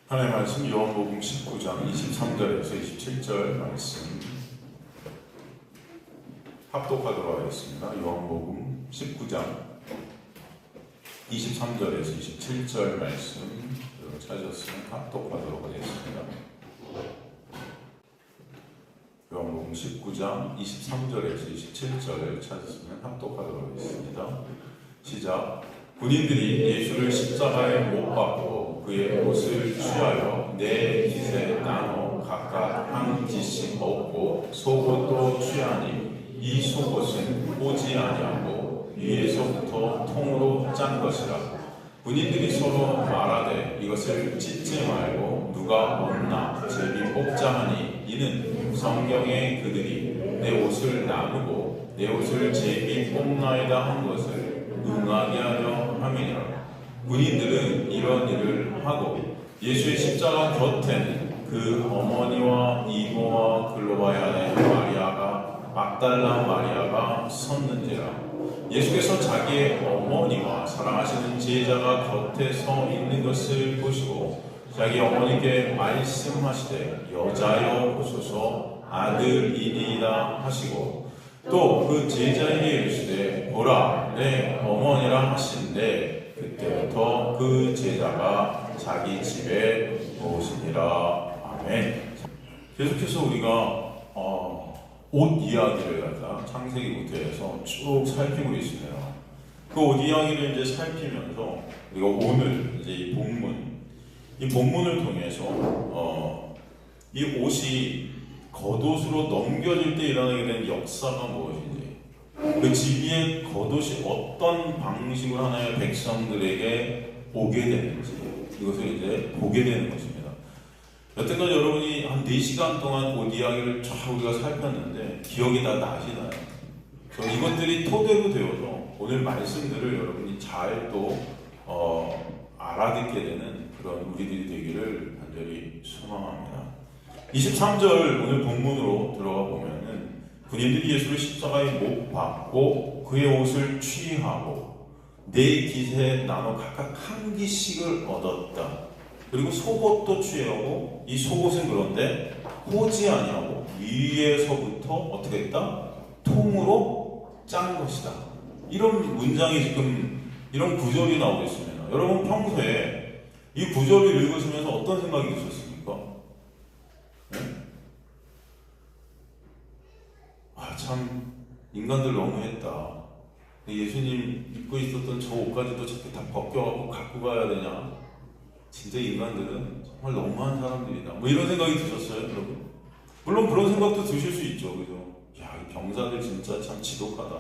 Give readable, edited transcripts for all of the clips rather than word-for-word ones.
하나님의 말씀 요한복음 19장 23절에서 27절 말씀 합독하도록 하겠습니다. 요한복음 19장 23절에서 27절 말씀 찾으셨으면 합독하도록 하겠습니다. 요한복음 19장 23절에서 27절 찾으셨으면 합독하도록 하겠습니다. 시작. 군인들이 예수를 십자가에 못 박고 그의 옷을 취하여 네 깃에 나눠 각각 한 깃씩 얻고 속옷도 취하니 이 속옷은 오지 아니하고 위에서부터 통으로 짠 것이라. 군인들이 서로 말하되 이것을 찢지 말고 누가 얻나 제비 뽑자 하니 이는 성경에 그들이 내 옷을 나누고 내 옷을 제비 뽑나이다 한 것을 응하게 하려 함이니라. 군인들은 이런 일을 하고 예수의 십자가 곁에는 그 어머니와 이모와 글로바의 아내 마리아가 막달라 마리아가 섰는지라. 예수께서 자기의 어머니와 사랑하시는 제자가 곁에 서 있는 것을 보시고 자기 어머니께 말씀하시되 여자여 보소서 아들이니이다 하시고 또 그 제자에게 이르시되 보라 내 어머니라 하신대 그때부터 그 제자가 자기 집에 오시니라. 아멘. 계속해서 우리가 옷 이야기를 갖다 창세기부터 해서 쭉 살피고 있습니다. 그 옷 이야기를 이제 살피면서 우리가 오늘 이제 이 본문을 통해서 이 옷이 겉옷으로 넘겨질 때 일어나게 된 역사가 무엇인지, 그 지위의 겉옷이 어떤 방식으로 하나의 백성들에게 오게 되는지 이것을 이제 보게 되는 것입니다. 여태까지 여러분이 한 4시간 동안 옷 이야기를 쫙 우리가 살폈는데 기억이 다 나시나요? 이것들이 토대로 되어서 오늘 말씀들을 여러분이 잘 또 알아듣게 되는 그런 우리들이 되기를 간절히 소망합니다. 23절 오늘 본문으로 들어가 보면은 군인들이 예수를 십자가에 못 박고 그의 옷을 취하고 네 깃에 나눠 각각 한 깃씩을 얻었다. 그리고 속옷도 취하고 이 속옷은 그런데 호지 아니하고 위에서부터 어떻게 했다? 통으로 짠 것이다. 이런 문장이 지금 이런 구절이 나오고 있습니다. 여러분 평소에 이 구절을 읽으시면서 어떤 생각이 드셨습니까? 네? 참 인간들 너무했다. 예수님 입고 있었던 저 옷까지도 저렇게 다 벗겨갖고 갖고 가야 되냐? 진짜 인간들은 정말 너무한 사람들이다. 뭐 이런 생각이 드셨어요, 여러분? 물론 그런 생각도 드실 수 있죠, 그죠? 야, 이 병사들 진짜 참 지독하다.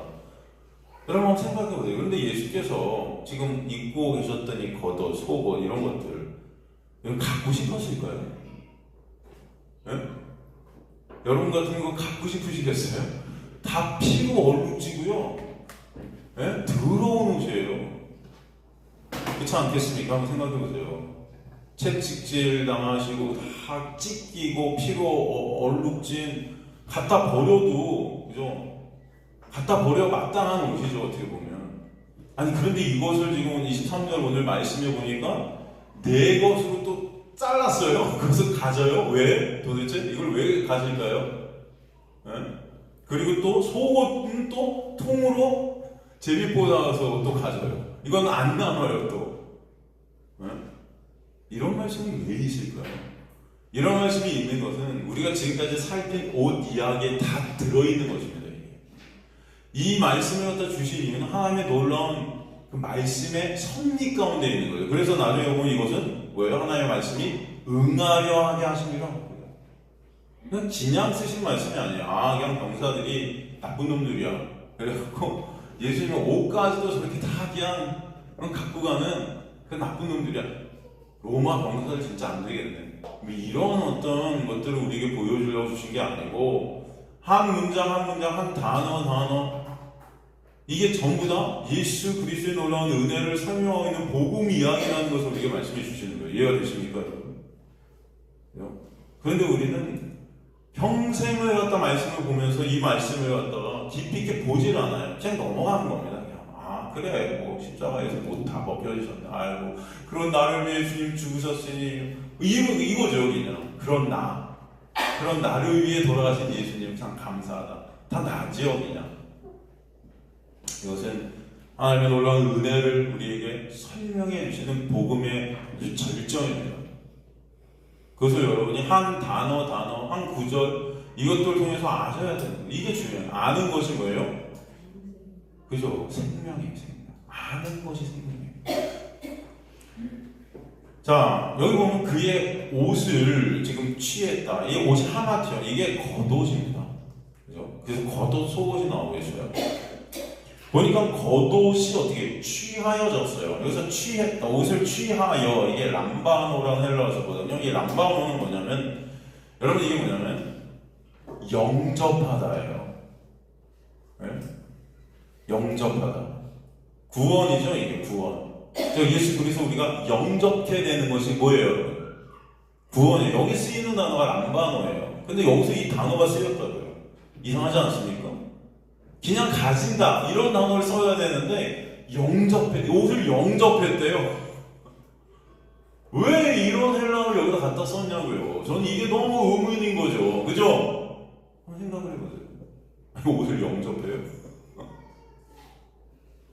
여러분 한번 생각해보세요. 그런데 예수께서 지금 입고 계셨던 이 겉옷, 속옷 이런 것들 이건 갖고 싶었을까요? 네? 여러분 같은 거 갖고 싶으시겠어요? 다 피고 얼룩지고요. 네? 더러운 옷이에요. 그렇지 않겠습니까? 한번 생각해보세요. 채찍질 당하시고 다 찢기고 피로 얼룩진 갖다 버려도 그죠? 갖다 버려 마땅한 옷이죠, 어떻게 보면. 아니 그런데 이것을 지금 23절 오늘 말씀해 보니까 네 것으로 또 잘랐어요. 그것을 가져요. 왜? 도대체 이걸 왜 가질까요? 네? 그리고 또 속옷은 또 통으로 제비뽑아서 또 가져요. 이건 안 나눠요 또. 네? 이런 말씀이 왜 있을까요? 이런 말씀이 있는 것은 우리가 지금까지 살핀 옷 이야기에 다 들어있는 것입니다. 이 말씀을 갖다 주신 이유는 하나님의 놀라운 그 말씀의 섭리 가운데 있는 거예요. 그래서 나중에 보면 이것은 뭐예요? 하나님의 말씀이 응하려 하게 하십니다. 그냥 그냥 쓰신 말씀이 아니에요. 그냥 병사들이 나쁜 놈들이야. 그래갖고 예수님의 옷까지도 저렇게 다 그냥 갖고 가는 그 나쁜 놈들이야. 로마 병사들 진짜 안 되겠네. 이런 어떤 것들을 우리에게 보여주려고 주신 게 아니고 한 문장 한 문장 한 단어 이게 전부 다 예수 그리스도의 놀라운 은혜를 설명하고 있는 복음 이야기라는 것을 우리에게 말씀해 주시는 거예요. 이해가 되십니까, 여러분? 그런데 우리는 평생을 말씀을 보면서 이 말씀을 깊이 있게 보질 않아요. 그냥 넘어가는 겁니다. 그냥 그래 뭐 십자가에서 뭐 다 벗겨지셨네. 아이고 그런 나를 위해 주님 죽으셨으니 이거죠 그냥. 그런 나를 위해 돌아가신 예수님 참 감사하다. 다 나지요 그냥. 이것은 하나님의 놀라운 은혜를 우리에게 설명해 주시는 복음의 절정입니다. 그것을 여러분이 한 단어, 한 구절 이것들을 통해서 아셔야 되는 거예요. 이게 중요해요. 아는 것이 뭐예요? 그죠? 생명이에요. 생명. 아는 것이 생명이에요. 자, 여기 보면 그의 옷을 지금 취했다. 이 옷이 하마티요. 이게 겉옷입니다. 그죠? 그래서 겉옷, 속옷이 나오고 있어요. 보니까 겉옷이 어떻게 취하여졌어요. 여기서 취했다. 옷을 취하여. 이게 람바노라는 헬라어거든요. 이 람바노는 뭐냐면, 여러분 이게 뭐냐면, 영접하다예요. 네? 영접하다. 구원이죠, 이게 구원. 예수 그리스도 우리가 영접해 되는 것이 뭐예요, 여러분? 구원이에요. 여기 쓰이는 단어가 람바노예요. 근데 여기서 이 단어가 쓰였다고요. 이상하지 않습니까? 그냥 가진다 이런 단어를 써야 되는데 옷을 영접했대요. 왜 이런 헬라어를 여기다 갖다 썼냐고요. 저는 이게 너무 의문인 거죠. 그죠? 한번 생각을 해보세요. 옷을 영접해요?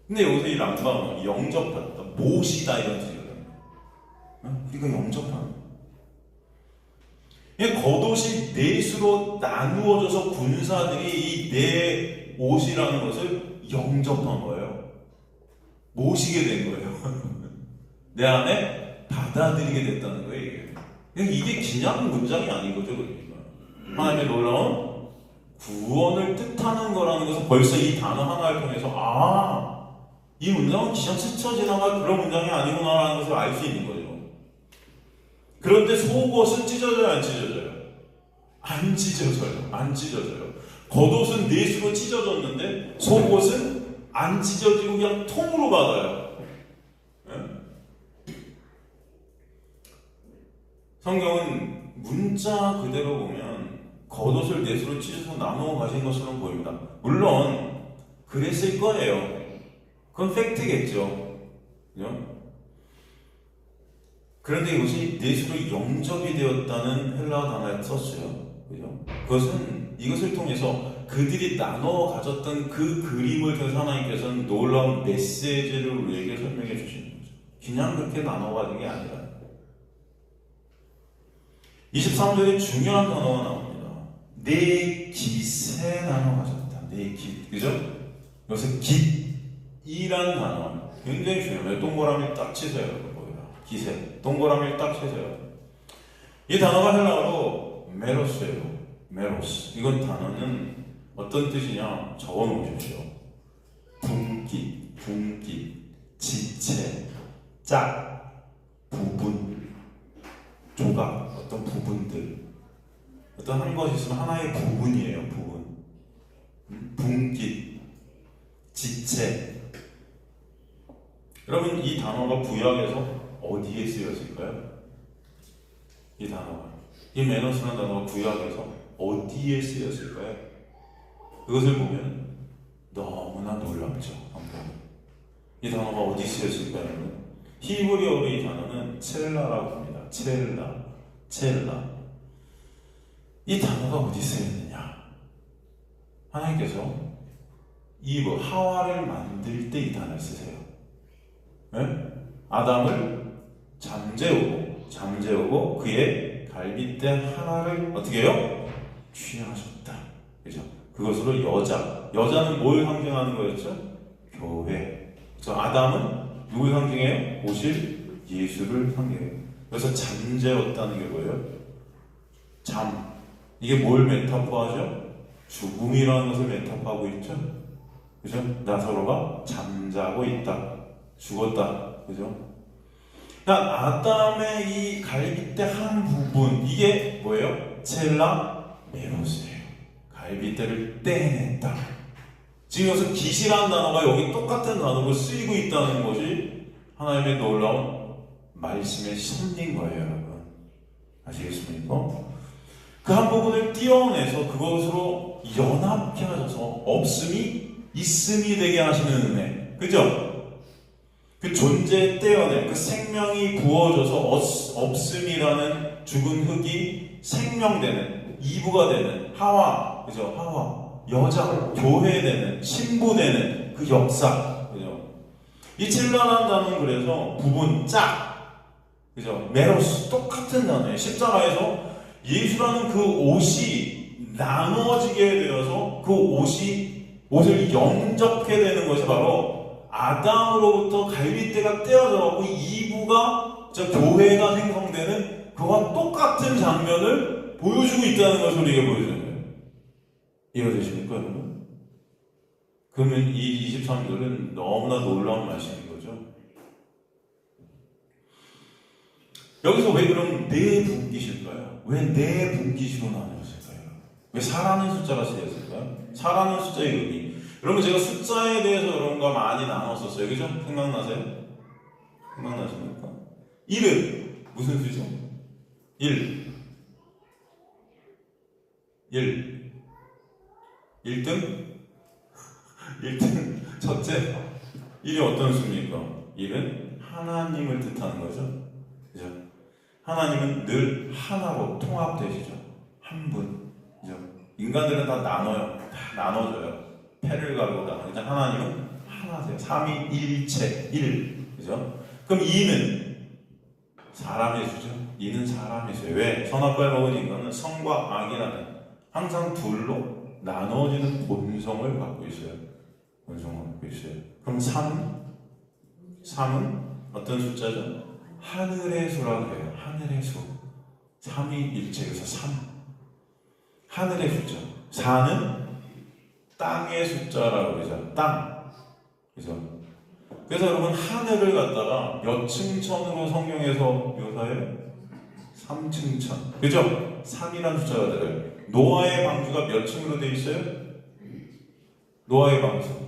근데 여기서 이 람바는 영접했다, 못이다 이런 뜻이거든요. 우리가 영접하는 이 겉옷이 넷으로 나누어져서 군사들이 이 네 옷이라는 것을 영접한 거예요. 모시게 된 거예요. 내 안에 받아들이게 됐다는 거예요. 이게 그냥 문장이 아닌 거죠. 그러니까 하나님의 놀라운 구원을 뜻하는 거라는 것은 벌써 이 단어 하나를 통해서 이 문장은 그냥 스쳐 지나갈 그런 문장이 아니구나라는 것을 알 수 있는 거죠. 그런데 속옷은 찢어져요, 안 찢어져요? 안 찢어져요. 안 찢어져요. 겉옷은 넷으로 찢어졌는데 속옷은 안 찢어지고 그냥 통으로 받아요. 네? 성경은 문자 그대로 보면 겉옷을 넷으로 찢어서 나누어 가신 것처럼 보입니다. 물론 그랬을 거예요. 그건 팩트겠죠. 그죠? 그런데 이것이 넷으로 영접이 되었다는 헬라어 단어에 썼어요. 그죠? 그것은 이것을 통해서 그들이 나눠 가졌던 그 그림을 통해서 하나님께서는 놀라운 메시지를 우리에게 설명해 주시는 거죠. 그냥 그렇게 나눠 가진 게 아니라. 23절에 중요한 단어가 나옵니다. 내 깃에 나눠 가졌다. 내 깃. 그죠? 여기서 깃이라는 단어 굉장히 중요해요. 동그라미 딱 치세요. 깃에 동그라미를 딱 치세요. 이 단어가 헬라어로 메로스예요. 메로스. 이건 단어는 어떤 뜻이냐? 적어 놓으십시오. 분깃, 지체, 짝, 부분, 조각, 어떤 부분들. 어떤 한 것이 있으면 하나의 부분이에요. 부분. 분깃, 지체. 여러분 이 단어가 구약에서 어디에 쓰여질까요? 이 단어가, 이 메노스라는 단어가 구약에서 어디에 쓰여질까요? 그것을 보면 너무나 놀랍죠. 이 단어가 어디 쓰여질까요? 히브리어로 이 단어는 첼라라고 합니다. 첼라. 이 단어가 어디 쓰였느냐? 하나님께서 이브, 하와를 만들 때 이 단어를 쓰세요. 네? 아담을 잠재우고 그의 갈빗대 하나를 어떻게 해요? 취하셨다. 그죠? 그것으로 여자는 뭘 상징하는 거였죠? 교회. 그래서 아담은 누굴 상징해요? 오실 예수를 상징해요. 그래서 잠재웠다는 게 뭐예요? 이게 뭘 메타포하죠? 죽음이라는 것을 메타포하고 있죠? 그죠? 나사로가 잠자고 있다. 죽었다. 그죠? 그러니까 아담의 이 갈빗대 한 부분, 이게 뭐예요? 첼라 메로스예요. 갈빗대를 떼냈다. 지금 여기서 깃이라는 단어가 여기 똑같은 단어로 쓰이고 있다는 것이 하나님의 놀라운 말씀의 섭리인 거예요, 여러분. 아시겠습니까? 그 한 부분을 띄어내서 그것으로 연합케 하셔서 없음이 있음이 되게 하시는 은혜. 그죠? 그 존재에 떼어낸 그 생명이 부어져서 없음이라는 죽은 흙이 생명되는 이부가 되는 하와, 그죠? 하와 여자 교회되는 신부되는 그 역사, 그죠? 이 칠라라는 단어는 그래서 부분 짝, 그죠? 메로스 똑같은 단어예요. 십자가에서 예수라는 그 옷이 나누어지게 되어서 그 옷을 영접게 되는 것이 바로 아담으로부터 갈빗대가 떼어져가고 이부가 교회가 생성되는 그와 똑같은 장면을 보여주고 있다는 것을 우리에게 보여주는 거예요. 이해되십니까, 여러분? 그러면 이 23절은 너무나 놀라운 말씀인 거죠. 여기서 왜 그럼 네 분기실까요? 왜 네 분기시로 나누었을까요? 왜 4라는 숫자가 쓰였을까요? 4라는 숫자의 의미. 여러분, 제가 숫자에 대해서 여러분과 많이 나눴었어요. 그죠? 생각나세요? 생각나십니까? 1은 무슨 수죠? 1. 1등? 1등 첫째 1이 어떤 수입니까? 1은 하나님을 뜻하는 거죠. 그죠? 하나님은 늘 하나로 통합되시죠. 한 분. 그죠? 인간들은 다 나눠요. 다 나눠져요. 패를 가르고 나눠. 일단 하나님은 하나세요. 삼위일체 1. 그죠? 그럼 2는 사람의 수죠. 2는 사람의 수예요. 왜? 선악과를 먹은 인간은 성과 악이라는 항상 둘로 나눠지는 본성을 갖고 있어요. 본성을 갖고 있어요. 그럼 3은 어떤 숫자죠? 하늘의 수라고 해요. 하늘의 수. 3위일체에서 3. 하늘의 숫자. 4는 땅의 숫자라고 그러죠. 땅. 그죠? 그래서 여러분, 하늘을 갖다가 몇 층천으로 성경에서 묘사해요? 3층천. 그죠? 3이라는 숫자가 들어요. 노아의 방주가 몇 층으로 되어 있어요? 노아의 방주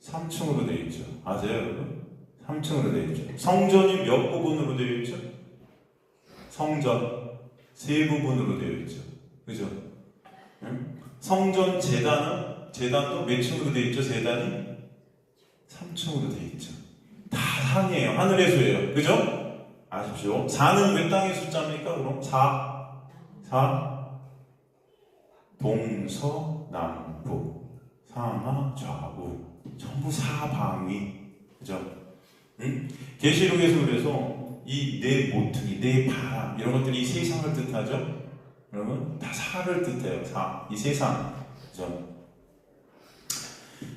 3층으로 되어 있죠. 아세요, 여러분? 3층으로 되어 있죠. 성전이 몇 부분으로 되어 있죠? 성전 3부분으로 되어 있죠. 그죠? 성전 재단도 몇 층으로 되어 있죠? 재단이 3층으로 되어 있죠. 다 산이에요. 하늘의 수예요. 그죠? 아십시오. 4는 몇 땅의 숫자입니까? 그럼 4 동서남북 상하좌우 전부 사방위. 그죠? 계시록에서 그래서 이 네 모퉁이, 네 바람 이런 것들이 세상을 뜻하죠? 여러분, 다 사를 뜻해요. 이 세상. 그죠?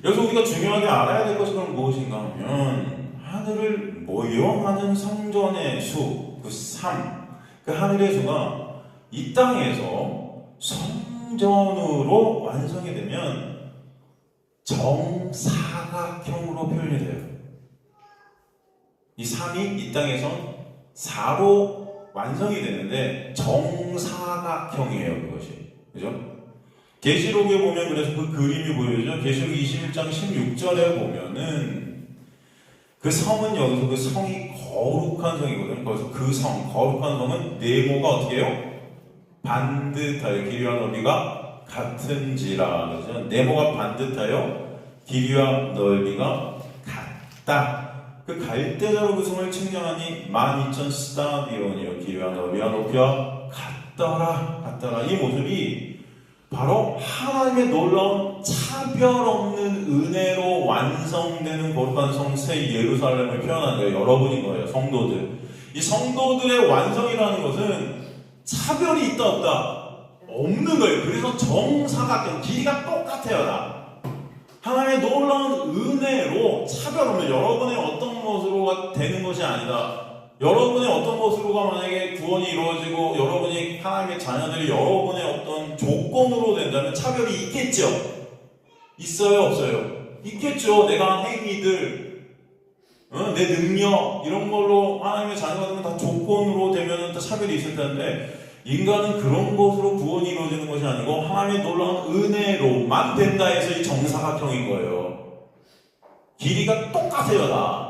여기서 우리가 중요하게 알아야 될 것이 그럼 무엇인가 하면 하늘을 모여하는 성전의 수, 그 3, 그 하늘의 수가 이 땅에서 성전으로 완성이 되면 정사각형으로 표현이 돼요. 이 3이 이 땅에서 4로 완성이 되는데 정사각형이에요, 그것이. 그죠? 계시록에 보면 그래서 그 그림이 보여죠. 계시록 21장 16절에 보면은 그 성은 여기서 그 성이 거룩한 성이거든요. 그래서 그 성, 거룩한 성은 네모가 어떻게 해요? 반듯하여 길이와 넓이가 같은지라. 그래서 네모가 반듯하여 길이와 넓이가 같다. 그 갈대자로 그 성을 측량하니 12,000 스타디온이요. 길이와 넓이와 높이와 같더라. 이 모습이 바로 하나님의 놀라운 차별 없는 은혜로 완성되는 거룩한 성 새 예루살렘을 표현하는 거예요. 여러분인 거예요. 성도들. 이 성도들의 완성이라는 것은 차별이 있다 없다? 없는 거예요. 그래서 정사각형, 길이가 똑같아요. 다. 하나님의 놀라운 은혜로 차별 없는, 여러분의 어떤 것으로 되는 것이 아니다. 여러분의 어떤 것으로가 만약에 구원이 이루어지고 여러분이 하나님의 자녀들이 여러분의 어떤 조건으로 된다면 차별이 있겠죠? 있어요? 없어요? 있겠죠. 내가 한 행위들, 내 능력 이런 걸로 하나님의 자녀가 되면 다 조건으로 되면 다 차별이 있을 텐데 인간은 그런 것으로 구원이 이루어지는 것이 아니고 하나님의 놀라운 은혜로만 된다 해서 이 정사각형인 거예요. 길이가 똑같아요. 다.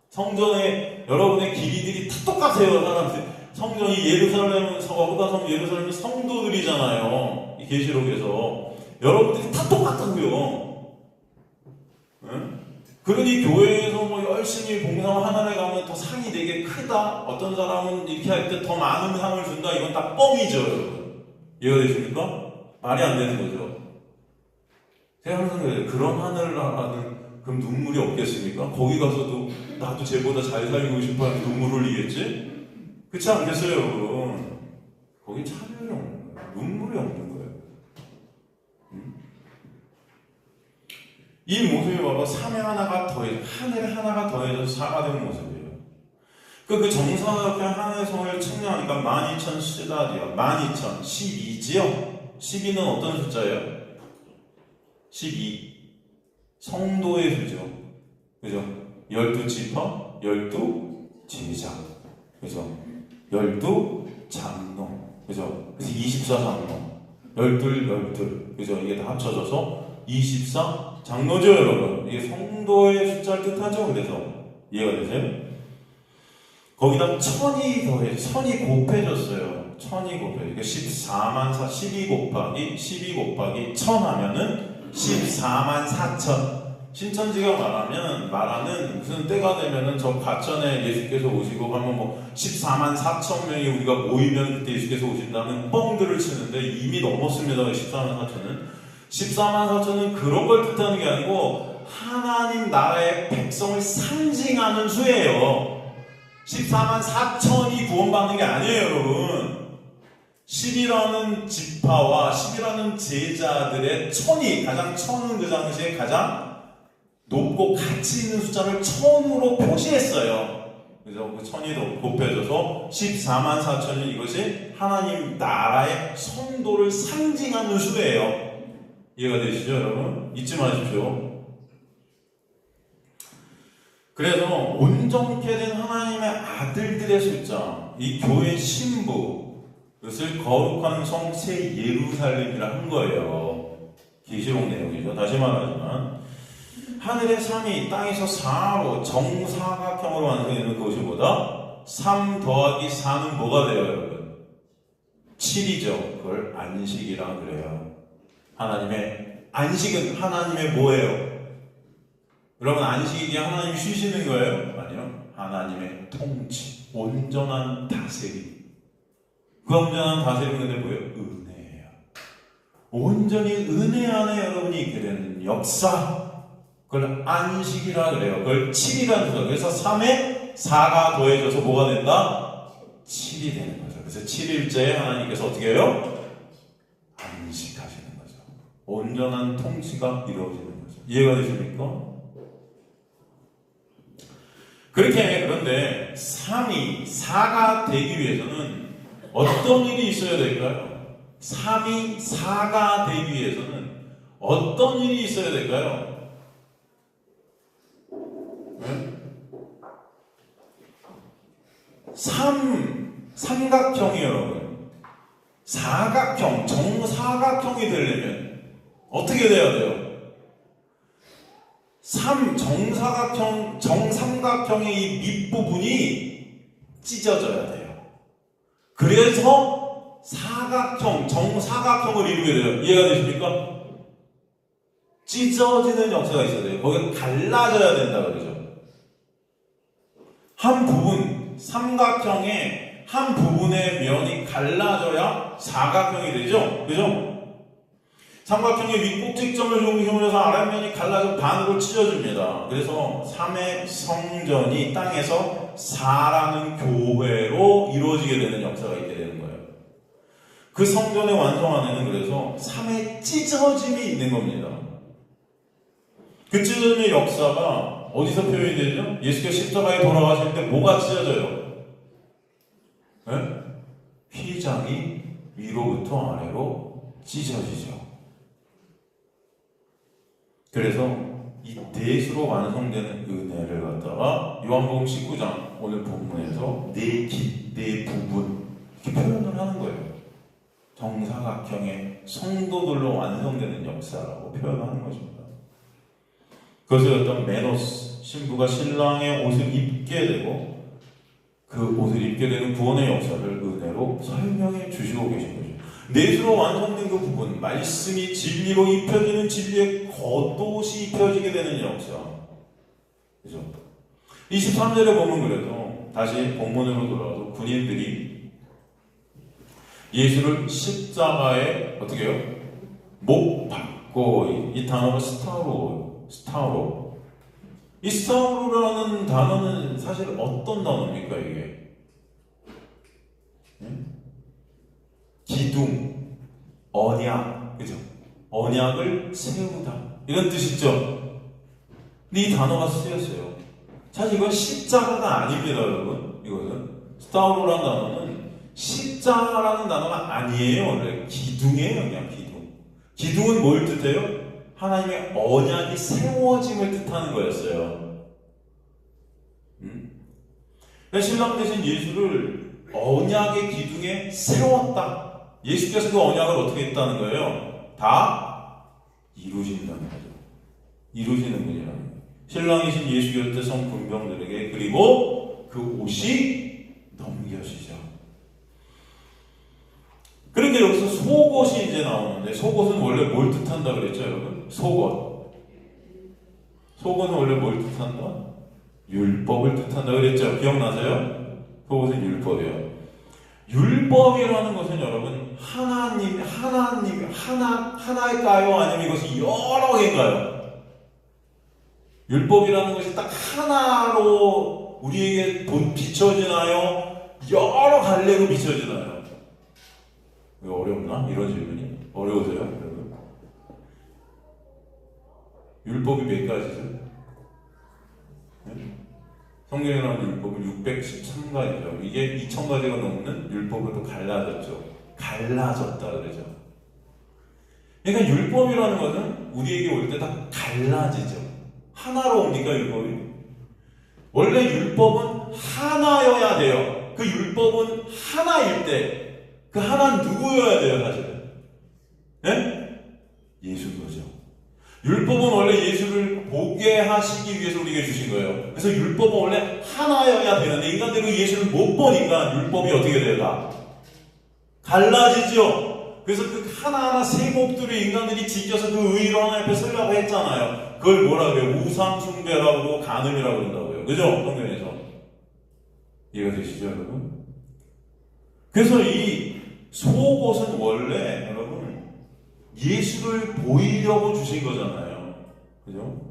성전에 여러분의 길이들이 다 똑같아요. 사람들. 성전이 예루살렘은 거룩한 성 예루살렘은 성도들이잖아요. 이 계시록에서 여러분들이 다 똑같다고요. 응? 그러니 교회에서 뭐 열심히 봉사하는 애 가면 더 상이 되게 크다. 어떤 사람은 이렇게 할 때 더 많은 상을 준다. 이건 다 뻥이죠, 여러분. 이해가 되십니까? 말이 안 되는 거죠. 제가 항상 그래요. 그런 하늘을 나라는 그럼 눈물이 없겠습니까? 거기 가서도 나도 쟤보다 잘 살고 싶어하는 눈물을 흘리겠지? 그렇지 않겠어요, 여러분? 거기 차별이 없는 거예요. 눈물이 없는 거예요. 이 모습이 바로 삶의 하나가 더해, 하늘의 하나가 더해져서 사가 되는 모습이에요. 그 정사각형 하나의 성을 측량하니까 12,000 시다디요. 12,000, 12지요? 12는 어떤 숫자예요? 12. 성도의 수죠. 그죠? 12지파, 12제자. 그죠? 12장로. 그죠? 그래서 24장로. 12. 그죠? 이게 다 합쳐져서 24장로죠, 여러분. 이게 성도의 숫자를 뜻하죠, 그래서. 이해가 되세요? 거기다 1000이 더해, 1000이 곱해졌어요. 1000이 곱해. 이게 14만 4, 12 곱하기 1000 하면은 14만 4천. 신천지가 말하는 무슨 때가 되면은 저 과천에 예수께서 오시고 하면 뭐 14만 4천 명이 우리가 모이면 그때 예수께서 오신다는 뻥들을 치는데 이미 넘었습니다. 14만 4천은. 14만 4천은 그런 걸 뜻하는 게 아니고 하나님 나라의 백성을 상징하는 수예요. 14만 4천이 구원받는 게 아니에요, 여러분. 10이라는 지파와 10이라는 제자들의 천은 그 당시에 가장 높고 가치 있는 숫자를 1000으로 표시했어요. 그래서 그 1000이 곱해져서 14만 4천이 이것이 하나님 나라의 성도를 상징하는 수예요. 이해가 되시죠, 여러분? 잊지 마십시오. 그래서 온전케 된 하나님의 아들들의 숫자, 이 교회 신부, 그것을 거룩한 성 새 예루살렘이라 한 거예요. 계시록 내용이죠. 다시 말하지만 하늘의 3이 땅에서 4로 정사각형으로 완성되는 것이 보다 3 더하기 4는 뭐가 돼요, 여러분? 7이죠. 그걸 안식이라 그래요. 하나님의 안식은 하나님의 뭐예요? 여러분, 안식이 하나님이 쉬시는 거예요? 아니요. 하나님의 통치, 온전한 다스림. 그 온전한 다스림은 근데 뭐예요? 은혜예요. 온전히 은혜 안에 여러분이 있게 되는 역사, 그걸 안식이라 그래요. 그걸 7이라는 숫자. 그래서 3에 4가 더해져서 뭐가 된다? 7이 되는 거죠. 그래서 7일째에 하나님께서 어떻게 해요? 안식하시는 거죠. 온전한 통치가 이루어지는 거죠. 이해가 되십니까? 그런데 3이 4가 되기 위해서는 어떤 일이 있어야 될까요? 3이 4가 되기 위해서는 어떤 일이 있어야 될까요? 네? 삼각형이 여러분, 사각형, 정사각형이 되려면 어떻게 돼야 돼요? 정삼각형의 이 밑부분이 찢어져야 돼요. 그래서 정사각형을 이루게 돼요. 이해가 되십니까? 찢어지는 역사가 있어야 돼요. 거기는 갈라져야 된다 그러죠. 한 부분, 삼각형의 한 부분의 면이 갈라져야 사각형이 되죠. 그죠? 삼각형의 윗꼭지점을 중심으로 해서 아랫면이 갈라져 반으로 찢어집니다. 그래서 3의 성전이 땅에서 4라는 교회로 이루어지게 되는 역사가 있게 되는 거예요. 그 성전의 완성 안에는 그래서 3의 찢어짐이 있는 겁니다. 그 찢어짐의 역사가 어디서 표현이 되죠? 예수께서 십자가에 돌아가실 때 뭐가 찢어져요? 네? 휘장이 위로부터 아래로 찢어지죠. 그래서 이 넷으로 완성되는 은혜를 갖다가 요한복음 19장 오늘 본문에서 네 부분 이렇게 표현을 하는 거예요. 정사각형의 성도들로 완성되는 역사라고 표현하는 것입니다. 그것을 어떤 메노스 신부가 신랑의 옷을 입게 되고 그 옷을 입게 되는 구원의 역사를 은혜로 설명해 주시고 계신 거죠. 넷으로 완성된 그 부분, 말씀이 진리로 입혀지는 진리의 겉옷이 입혀지게 되는 역사. 그죠? 23절에 보면 그래도 다시 본문으로 돌아와서 군인들이 예수를 십자가에 어떻게 해요? 못 박고, 이 단어가 스타로. 이 스타로라는 단어는 사실 어떤 단어입니까, 이게? 기둥, 언약, 그죠? 언약을 세우다. 이런 뜻이죠? 근데 이 단어가 쓰였어요. 사실 이건 십자가가 아닙니다, 여러분. 이거는. 스타로라는 단어는 십자가라는 단어가 아니에요, 원래. 기둥이에요, 그냥 기둥. 기둥은 뭘 뜻해요? 하나님의 언약이 세워짐을 뜻하는 거였어요. 신랑 되신 예수를 언약의 기둥에 세웠다. 예수께서 그 언약을 어떻게 했다는 거예요? 다 이루신다는 거죠. 이루시는 분이라는 거예요. 신랑이신 예수 곁에 선 군병들에게 그리고 그 옷이 넘겨지죠. 그런데 여기서 속옷이 이제 나오는데 속옷은 원래 뭘 뜻한다 그랬죠, 여러분? 속옷. 속옷은 원래 뭘 뜻한다? 율법을 뜻한다 그랬죠. 기억나세요? 속옷은 율법이에요. 율법이라는 것은 여러분 하나일까요? 아니면 이것이 여러 개인가요? 율법이라는 것이 딱 하나로 우리에게 비춰지나요? 여러 갈래로 비춰지나요? 왜 어렵나? 이런 질문이 어려우세요, 여러분? 율법이 몇 가지죠? 네? 성경에 나오는 율법은 613가지죠. 이게 2000가지가 넘는 율법으로 갈라졌죠. 갈라졌다 그러죠. 그러니까 율법이라는 것은 우리에게 올 때 다 갈라지죠. 하나로 옵니까, 율법이? 원래 율법은 하나여야 돼요. 그 율법은 하나일 때 그 하나는 누구여야 돼요, 사실은? 네? 예수인 거죠. 율법은 원래 예수를 보게 하시기 위해서 우리에게 주신 거예요. 그래서 율법은 원래 하나여야 되는데 인간들이 예수를 못 보니까 율법이 어떻게 돼요? 다 갈라지죠. 그래서 그 하나하나 세목들을 인간들이 지켜서 그 의로 하나님 앞에 서려고 했잖아요. 그걸 뭐라 그래요? 우상숭배라고 간음이라고 그런다고요. 그죠? 성경에서. 이해가 되시죠, 여러분? 그래서 이 속옷은 원래 여러분 예수를 보이려고 주신 거잖아요. 그죠?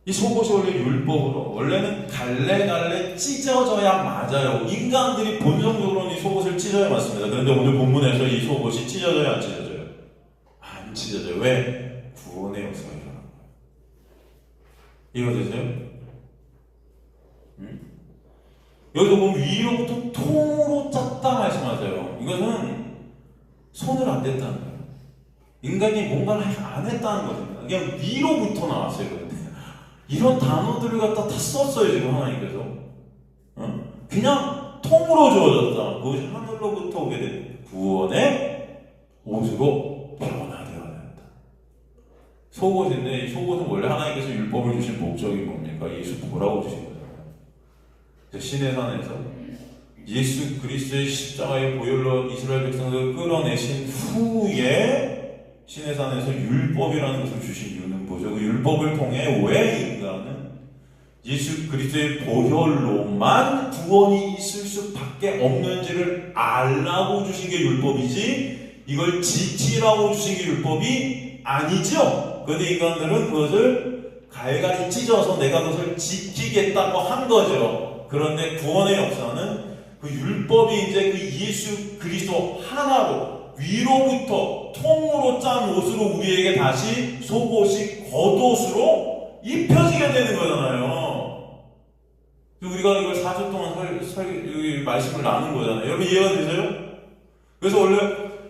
이 속옷이 원래 율법으로 원래는 갈래갈래 찢어져야 맞아요. 인간들이 본성적으로는 이 속옷을 찢어야 맞습니다. 그런데 오늘 본문에서 이 속옷이 찢어져요, 안 찢어져요? 안 찢어져요. 왜? 구원의 역사가 일어난 거예요. 이해가 되세요? 여기서 보면 위로부터 통으로 짰다 말씀하세요. 이것은 손을 안 댔다는 거예요. 인간이 뭔가를 안 했다는 것입니다. 그냥 위로부터 나왔어요. 이런 단어들을 갖다 다 썼어요, 지금 하나님께서. 그냥 통으로 주어졌다. 그것이 하늘로부터 오게 된 구원의 옷으로 변화되어야 된다. 속옷인데 이 속옷은 원래 하나님께서 율법을 주신 목적이 뭡니까? 예수 보라고 주신 거예요. 시내산에서 예수 그리스도의 십자가의 보혈로 이스라엘 백성들을 끌어내신 후에 시내산에서 율법이라는 것을 주신 이유는 뭐죠? 그 율법을 통해 왜 인간은 예수 그리스도의 보혈로만 구원이 있을 수밖에 없는지를 알라고 주신 게 율법이지 이걸 지키라고 주신 게 율법이 아니죠. 그런데 인간들은 그것을 갈갈이 찢어서 내가 그것을 지키겠다고 한 거죠. 그런데 구원의 역사는 그 율법이 이제 그 예수 그리스도 하나로 위로부터 통으로 짠 옷으로 우리에게 다시 속옷이 겉옷으로 입혀지게 되는 거잖아요. 우리가 이걸 4주 동안 말씀을 나눈 거잖아요. 여러분 이해가 되세요? 그래서 원래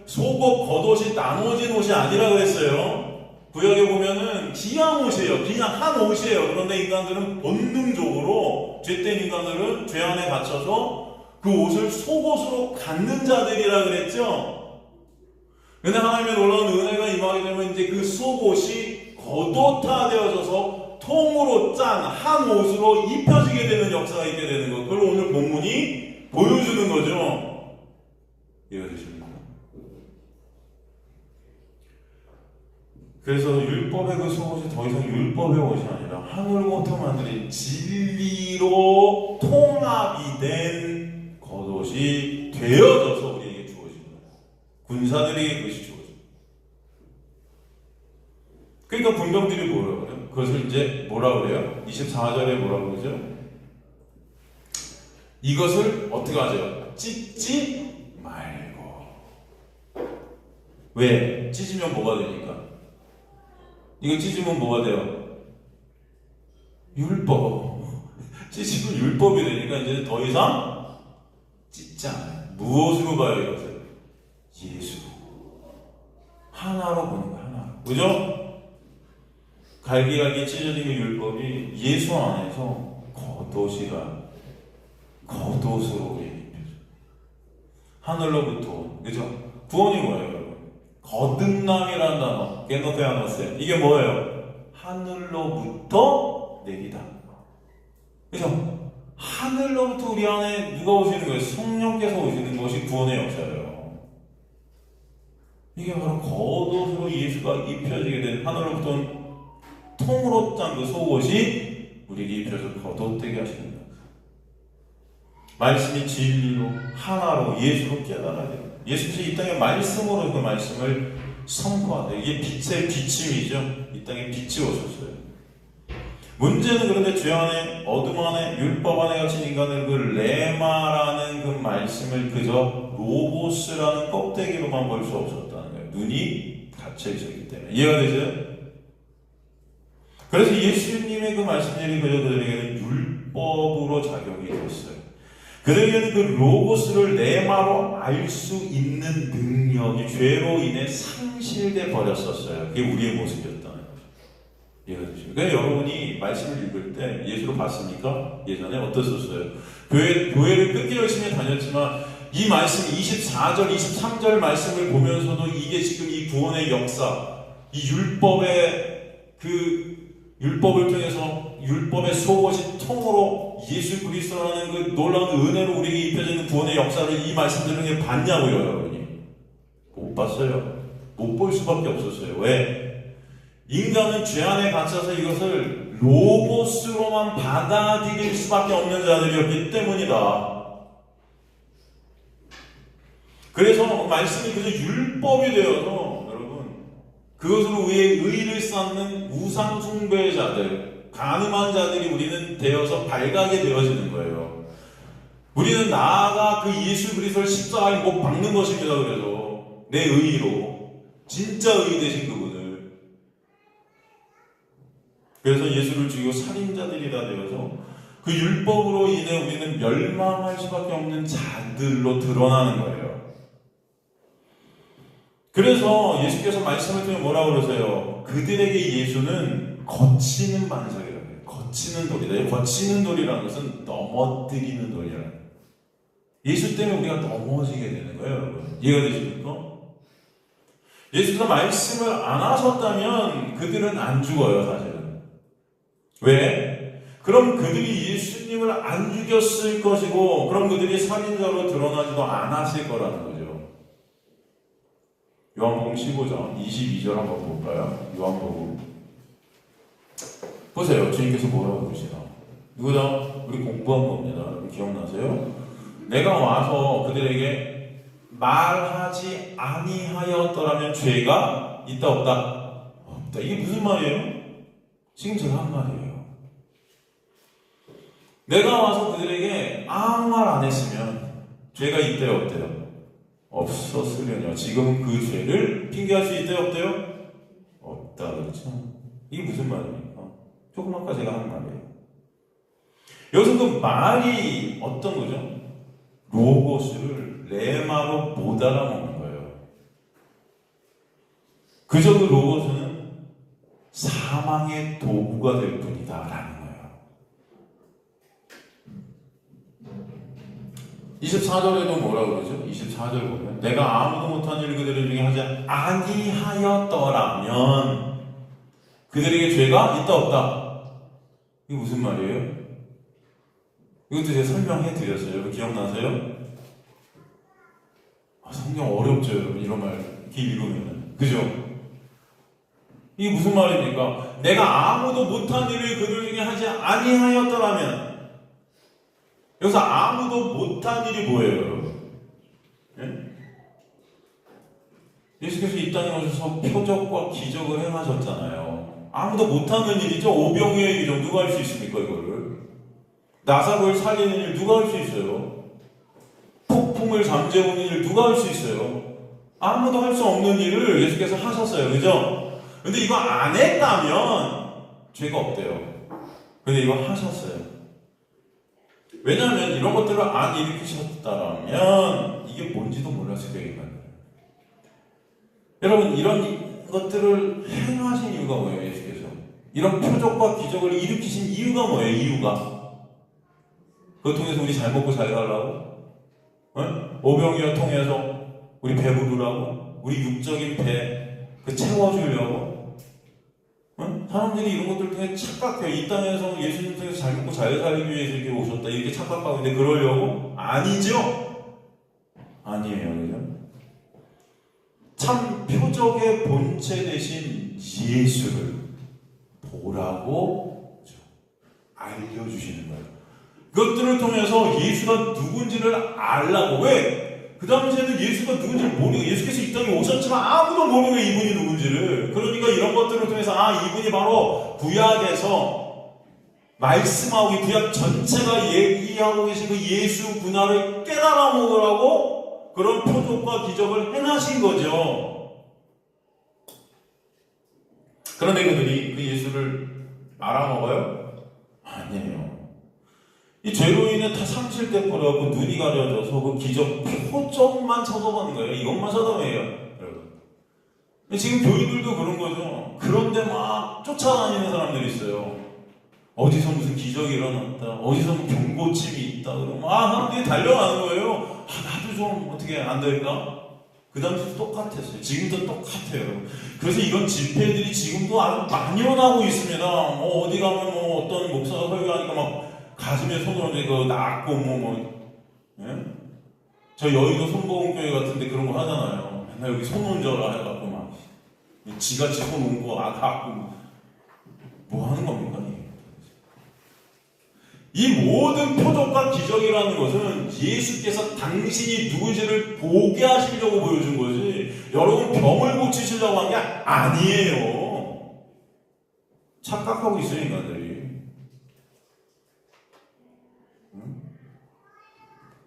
속옷 겉옷이 나눠진 옷이 아니라 그랬어요. 구약에 보면은 기양 옷이에요. 그냥 한 옷이에요. 그런데 인간들은 본능적으로 죄된 인간들은 죄 안에 갇혀서 그 옷을 속옷으로 갖는 자들이라 그랬죠. 그런데 하나님의 놀라운 은혜가 임하게 되면 이제 그 속옷이 겉옷화되어져서 통으로 짠 한 옷으로 입혀지게 되는 역사가 있게 되는 것. 그걸 오늘 본문이 보여주는 거죠. 이해가 되십니까? 그래서 율법의 그 속옷이 더 이상 율법의 옷이 아니라 하늘로부터 만든 진리로 통합이 된 겉옷이 되어져서 우리에게 주어집니다. 군사들에게 그것이 주어집니다. 그러니까 군병들이 뭐라고 그래요? 그것을 이제 뭐라고 그래요? 24절에 뭐라고 그러죠? 이것을 어떻게 하죠? 찢지 말고. 왜? 찢으면 뭐가 되니까? 이거 찢으면 뭐가 돼요? 율법. 찢으면 율법이 되니까 이제 더 이상 찢지 않아요. 무엇으로 봐요, 이것을? 예수. 하나로 보는 거예요, 하나로. 그죠? 갈기갈기 찢어진 그 율법이 예수 안에서 겉옷이라, 겉옷으로 우리에게 입혀져. 하늘로부터, 그죠? 구원이 뭐예요, 여러분? 거듭남이라는 단어, 게노페아노스. 이게 뭐예요? 하늘로부터 내리다. 그죠? 하늘로부터 우리 안에 누가 오시는 거예요? 성령께서 오시는 것이 구원의 역사예요. 이게 바로 겉옷으로 예수가 입혀지게 된 하늘로부터 통으로 짠 그 속옷이 우리에게 입혀서 겉옷되게 하시는 거예요. 말씀이 진리로 하나로 예수로 깨달아야 돼요. 예수께서 이 땅에 말씀으로 그 말씀을 선포하세요. 이게 빛의 비침이죠. 이 땅에 빛이 오셨어요. 문제는 그런데 죄 안에, 어둠 안에, 율법 안에 갇힌 인간을 그 레마라는 그 말씀을 그저 로고스라는 껍데기로만 볼 수 없었다는 거예요. 눈이 닫혀 있었기 때문에. 이해가 되죠? 그래서 예수님의 그 말씀들이 그저 그들에게는 율법으로 작용이 됐어요. 그들에게는 그 로고스를 레마로 알 수 있는 능력이 죄로 인해 상실돼 버렸었어요. 그게 우리의 모습이었다는 거죠. 이해가 되십니까? 그러니까 여러분이 말씀을 읽을 때 예수로 봤습니까? 예전에 어떠셨어요? 교회를 끊기 열심히 다녔지만 이 말씀 24절, 23절 말씀을 보면서도 이게 지금 이 구원의 역사, 이 율법을 통해서 율법의 속옷이 통으로 예수 그리스도라는 그 놀라운 은혜로 우리에게 입혀지는 구원의 역사를 이 말씀들 중에 봤냐고요, 여러분이? 못 봤어요. 못 볼 수밖에 없었어요. 왜? 인간은 죄 안에 갇혀서 이것을 로고스로만 받아들일 수밖에 없는 자들이었기 때문이다. 그래서 말씀이 그저 율법이 되어서 그것으로 의를 쌓는 우상 숭배자들, 간음한 자들이 우리는 되어서 발가게 되어지는 거예요. 우리는 나아가 그 예수 그리스도를 십자가에 못 박는 것입니다. 그래서 내 의로, 진짜 의 되신 그분을. 그래서 예수를 죽이고 살인자들이라 되어서 그 율법으로 인해 우리는 멸망할 수밖에 없는 자들로 드러나는 거예요. 그래서 예수께서 말씀을 통해 뭐라고 그러세요? 그들에게 예수는 거치는 반석이라고 해요. 거치는 돌이다. 거치는 돌이라는 것은 넘어뜨리는 돌이라는 거예요. 예수 때문에 우리가 넘어지게 되는 거예요, 여러분. 이해가 되십니까? 예수께서 말씀을 안 하셨다면 그들은 안 죽어요, 사실은. 왜? 그럼 그들이 예수님을 안 죽였을 것이고, 그럼 그들이 살인자로 드러나지도 않았을 거라는 거죠. 요한복음 15장 22절 한번 볼까요? 요한복음 보세요. 주님께서 뭐라고 그러시나? 누구다? 우리 공부한 겁니다. 여러분 기억나세요? 내가 와서 그들에게 말하지 아니하였더라면 죄가 있다 없다? 없다. 이게 무슨 말이에요? 지금 제가 한 말이에요. 내가 와서 그들에게 아무 말 안 했으면 죄가 있대요 없대요? 없었으면요. 지금 그 죄를 핑계할 수 있대요 없대요? 없다. 그렇죠? 이게 무슨 말입니까? 조금 아까 제가 한 말이에요. 여기서 그 말이 어떤 거죠? 로고스를 레마로 못 알아먹는 거예요. 그저 그 로고스는 사망의 도구가 될 뿐이다 라는 거예요. 24절에도 뭐라고 그러죠? 24절 보면 내가 아무도 못한 일 그들 중에 하지 아니하였더라면 그들에게 죄가 있다 없다? 이게 무슨 말이에요? 이것도 제가 설명해 드렸어요. 여러분 기억나세요? 성경 어렵죠, 여러분. 이런 말 이렇게 읽으면. 그죠? 이게 무슨 말입니까? 내가 아무도 못한 일을 그들 중에 하지 아니하였더라면, 여기서 아무도 못한 일이 뭐예요, 여러분? 예? 예수께서 이 땅에 오셔서 표적과 기적을 행하셨잖아요. 아무도 못하는 일이죠. 오병이어의 기적 누가 할 수 있습니까, 이거를? 나사로를 살리는 일 누가 할 수 있어요? 폭풍을 잠재우는 일 누가 할 수 있어요? 아무도 할 수 없는 일을 예수께서 하셨어요. 그죠? 근데 이거 안 했다면 죄가 없대요. 근데 이거 하셨어요. 왜냐하면 이런 것들을 안 일으키셨다면 이게 뭔지도 몰랐을 거예요. 여러분, 이런 것들을 행하신 이유가 뭐예요, 예수께서? 이런 표적과 기적을 일으키신 이유가 뭐예요, 이유가? 그걸 통해서 우리 잘 먹고 잘 살라고? 오병이어 통해서 우리 배부르라고? 우리 육적인 배 채워주려고? 사람들이 이런 것들을 통해 착각해요. 이 땅에서 예수님 통해서 잘 먹고 잘 살기 위해서 이렇게 오셨다, 이렇게 착각하고 있는데 그러려고? 아니죠? 아니에요, 그죠? 참 표적의 본체 되신 예수를 보라고 알려주시는 거예요. 그것들을 통해서 예수가 누군지를 알라고. 왜? 그 당시에는 예수가 누군지를 모르고, 예수께서 이 땅에 오셨지만 아무도 모르고 이분이 누군지를. 그러니까 이런 것들을 통해서 이분이 바로 구약에서 말씀하고 구약 전체가 얘기하고 계신 그 예수구나를 깨달아 먹으라고 그런 표적과 기적을 행하신 거죠. 그런데 그들이 그 예수를 알아먹어요? 아니에요. 이 죄로 인해 다 상실돼 버려갖고 눈이 가려져서 그 기적 표적만 쳐다보는 거예요. 이것만 쳐다보예요, 여러분. 지금 교인들도 그런 거죠. 그런데 막 쫓아다니는 사람들이 있어요. 어디서 무슨 기적이 일어났다, 어디서 병고침이 있다 그러면 사람들이 달려가는 거예요. 나도 좀 어떻게 안 될까? 그 당시도 똑같았어요. 지금도 똑같아요. 그래서 이런 집회들이 지금도 아주 만연하고 있습니다. 어디 가면 어떤 목사가 설교하니까 막 가슴에 손을 얹고 낫고 예? 저 여의도 손보금교회 같은데 그런 거 하잖아요. 맨날 여기 손 얹어라 해갖고 막 지같이 손 얹고 낫고 뭐 하는 겁니까? 이 모든 표적과 기적이라는 것은 예수께서 당신이 누구인지를 보게 하시려고 보여준 거지, 여러분 병을 고치시려고 한 게 아니에요. 착각하고 있어요, 인간들이.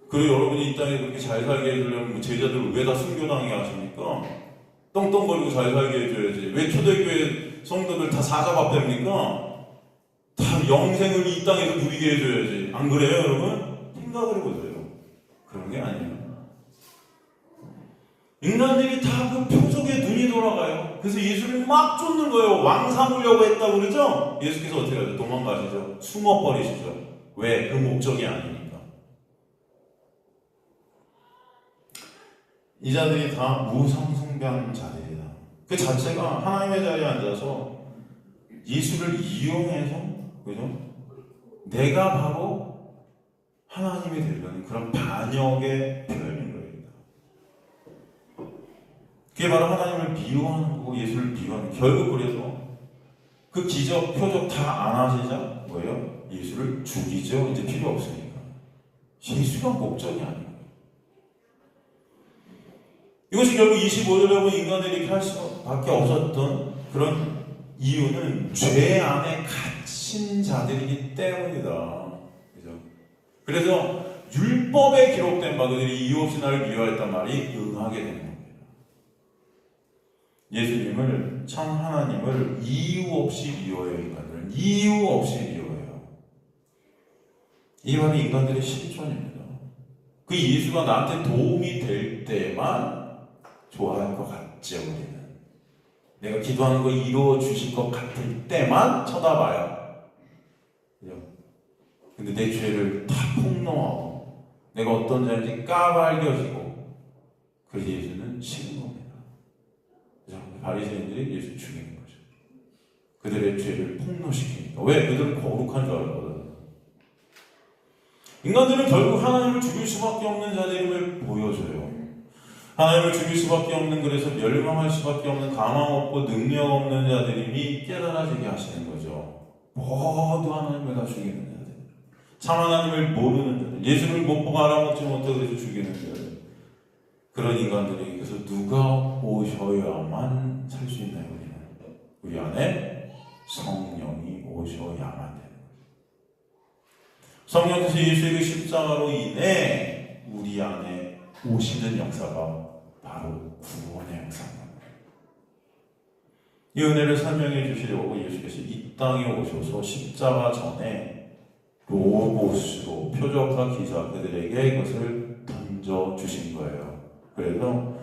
그리고 여러분이 이 땅에 그렇게 잘 살게 해주려면 제자들을 왜 다 순교당해 하십니까? 떵떵거리고 잘 살게 해줘야지. 왜 초대교회 성도들 다 사자밥 됩니까? 다 영생을 이 땅에서 누리게 해줘야지. 안 그래요, 여러분? 생각을 해보세요. 그런 게 아니에요. 인간들이 다 그 표적에 눈이 돌아가요. 그래서 예수를 막 쫓는 거예요. 왕 삼으려고 했다고 그러죠? 예수께서 어떻게 하죠? 도망가시죠. 숨어버리시죠. 왜? 그 목적이 아니니까. 이 자들이 다 무성숭배하는 자들이다. 그 자체가 하나님의 자리에 앉아서 예수를 이용해서, 그죠? 내가 바로 하나님이 되려는 그런 반역의 표현인 거예요. 그게 바로 하나님을 미워하는 거고 예수를 미워하는 거예요. 결국 그래서 그 기적, 표적 다 안 하시자 뭐예요? 예수를 죽이죠. 이제 필요 없으니까. 예수가 목적이 아니에요. 이것이 결국 25절에 보면 인간들이 이렇게 할 수밖에 없었던 그런 이유는 죄 안에 갇힌 자들이기 때문이다. 그죠? 그래서 율법에 기록된 바들이 이유 없이 나를 미워했단 말이 응하게 되는 겁니다. 예수님을, 참 하나님을 이유 없이 미워해요. 인간들은 이유 없이 미워해요. 이 바로 인간들의 실존입니다. 그 예수가 나한테 도움이 될 때만 좋아할 것 같죠, 우리는. 내가 기도하는 거 이루어 주실 것 같을 때만 쳐다봐요. 그죠? 근데 내 죄를 다 폭로하고 내가 어떤 자인지 까발려지고 그 예수는 싫은 겁니다. 그죠? 바리새인들이 예수 죽이는 거죠. 그들의 죄를 폭로시키니까. 왜? 그들은 거룩한 줄 알거든. 인간들은 결국 하나님을 죽일 수밖에 없는 자들임을 보여줘요. 하나님을 죽일 수밖에 없는, 그래서 멸망할 수밖에 없는 가망 없고 능력 없는 자들임이 깨달아지게 하시는 거죠. 모두 하나님을 다 죽이는 자들, 참 하나님을 모르는 자들, 예수를 못 보고 알아먹지 못하고 그래서 죽이는 자들, 그런 인간들에게서 누가 오셔야만 살 수 있나요? 우리 안에 성령이 오셔야만 되는 거예요. 성령께서 예수의 그 십자가로 인해 우리 안에 오시는 역사가 바로 구원의 역사입니다. 이 은혜를 설명해 주시려고 예수께서 이 땅에 오셔서 십자가 전에 로고스로 표적과 기사 그들에게 이것을 던져주신 거예요. 그래서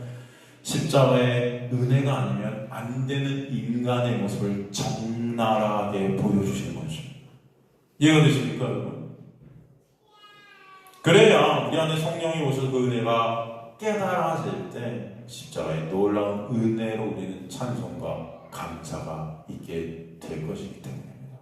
십자가의 은혜가 아니면 안 되는 인간의 모습을 적나라하게 보여주시는 것입니다. 이해가 되십니까, 여러분? 그래야 우리 안에 성령이 오셔서 그 은혜가 깨달아질 때 십자가의 놀라운 은혜로 우리는 찬송과 감사가 있게 될 것이기 때문입니다.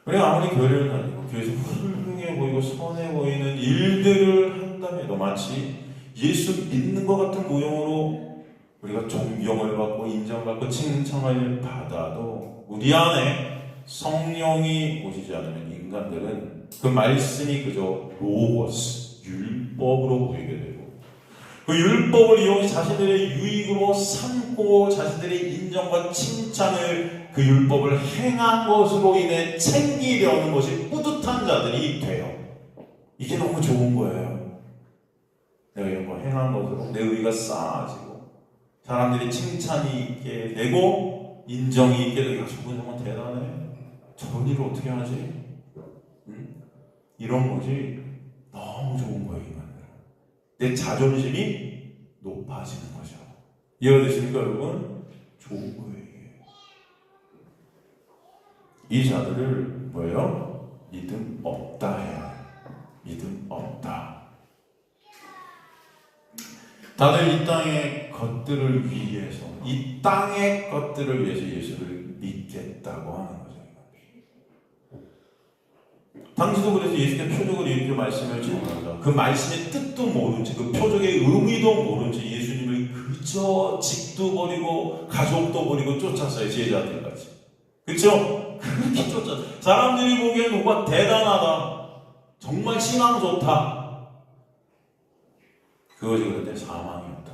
우리가 아무리 교회를 다니고 교회에서 훌륭해 보이고 선해 보이는 일들을 한다면 마치 예수 믿는 것 같은 모형으로 우리가 존경을 받고 인정받고 칭찬을 받아도 우리 안에 성령이 오시지 않으면 인간들은 그 말씀이 그저 로고스, 율법으로 보이게 되고 그 율법을 이용해 자신들의 유익으로 삼고 자신들의 인정과 칭찬을 그 율법을 행한 것으로 인해 챙기려는 것이 뿌듯한 자들이 돼요. 이게 너무 좋은 거예요. 내가 이런 거 행한 것으로 내 의의가 쌓아지고 사람들이 칭찬이 있게 되고 인정이 있게 되고, 야, 저분 정말 대단해, 저런 일을 어떻게 하지? 이런 것이 너무 좋은 거예요. 내 자존심이 높아지는 거죠. 이해가 되십니까, 여러분? 좋은 거예요. 이 자들을 뭐예요? 믿음 없다 해요. 믿음 없다. 다들 이 땅의 것들을 위해서, 이 땅의 것들을 위해서 예수를 믿겠다고 하는 거죠. 당시도 그래서 예수께 표적을 이렇게 말씀을 전하자 그 말씀의 뜻도 모른 채, 그 표적의 의미도 모른 채 예수님을 그저 집도 버리고 가족도 버리고 쫓았어요. 제자들같이. 그렇죠? 그렇게 쫓았어요. 사람들이 보기엔 누가 대단하다, 정말 신앙 좋다, 그것이 그런데 사망이었다.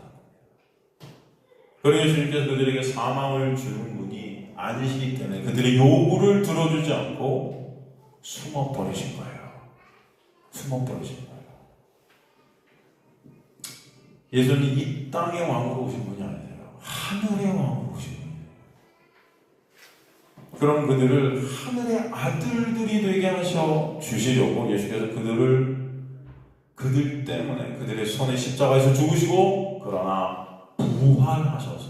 그러니 예수님께서 그들에게 사망을 주는 분이 아니시기 때문에 그들의 요구를 들어주지 않고 숨어버리신 거예요. 숨어버리신 거예요. 예수님 이 땅의 왕으로 오신 분이 아니세요. 하늘의 왕으로 오신 분이에요. 그럼 그들을 하늘의 아들들이 되게 하셔 주시려고 예수께서 그들 때문에 그들의 손에 십자가에서 죽으시고, 그러나 부활하셔서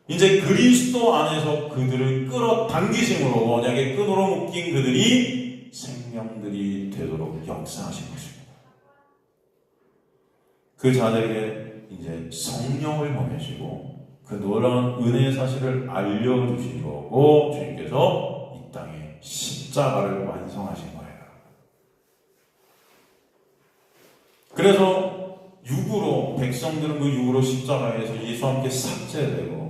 이제 그리스도 안에서 그들을 끌어당기심으로 언약의 끈으로 묶인 그들이 생명들이 되도록 역사하신 것입니다. 그 자들에게 이제 성령을 보내시고 그 놀라운 은혜의 사실을 알려주시려고 주님께서 이 땅에 십자가를 완성하신 거예요. 그래서 육으로, 백성들은 그 육으로 십자가에서 예수와 함께 삭제되고,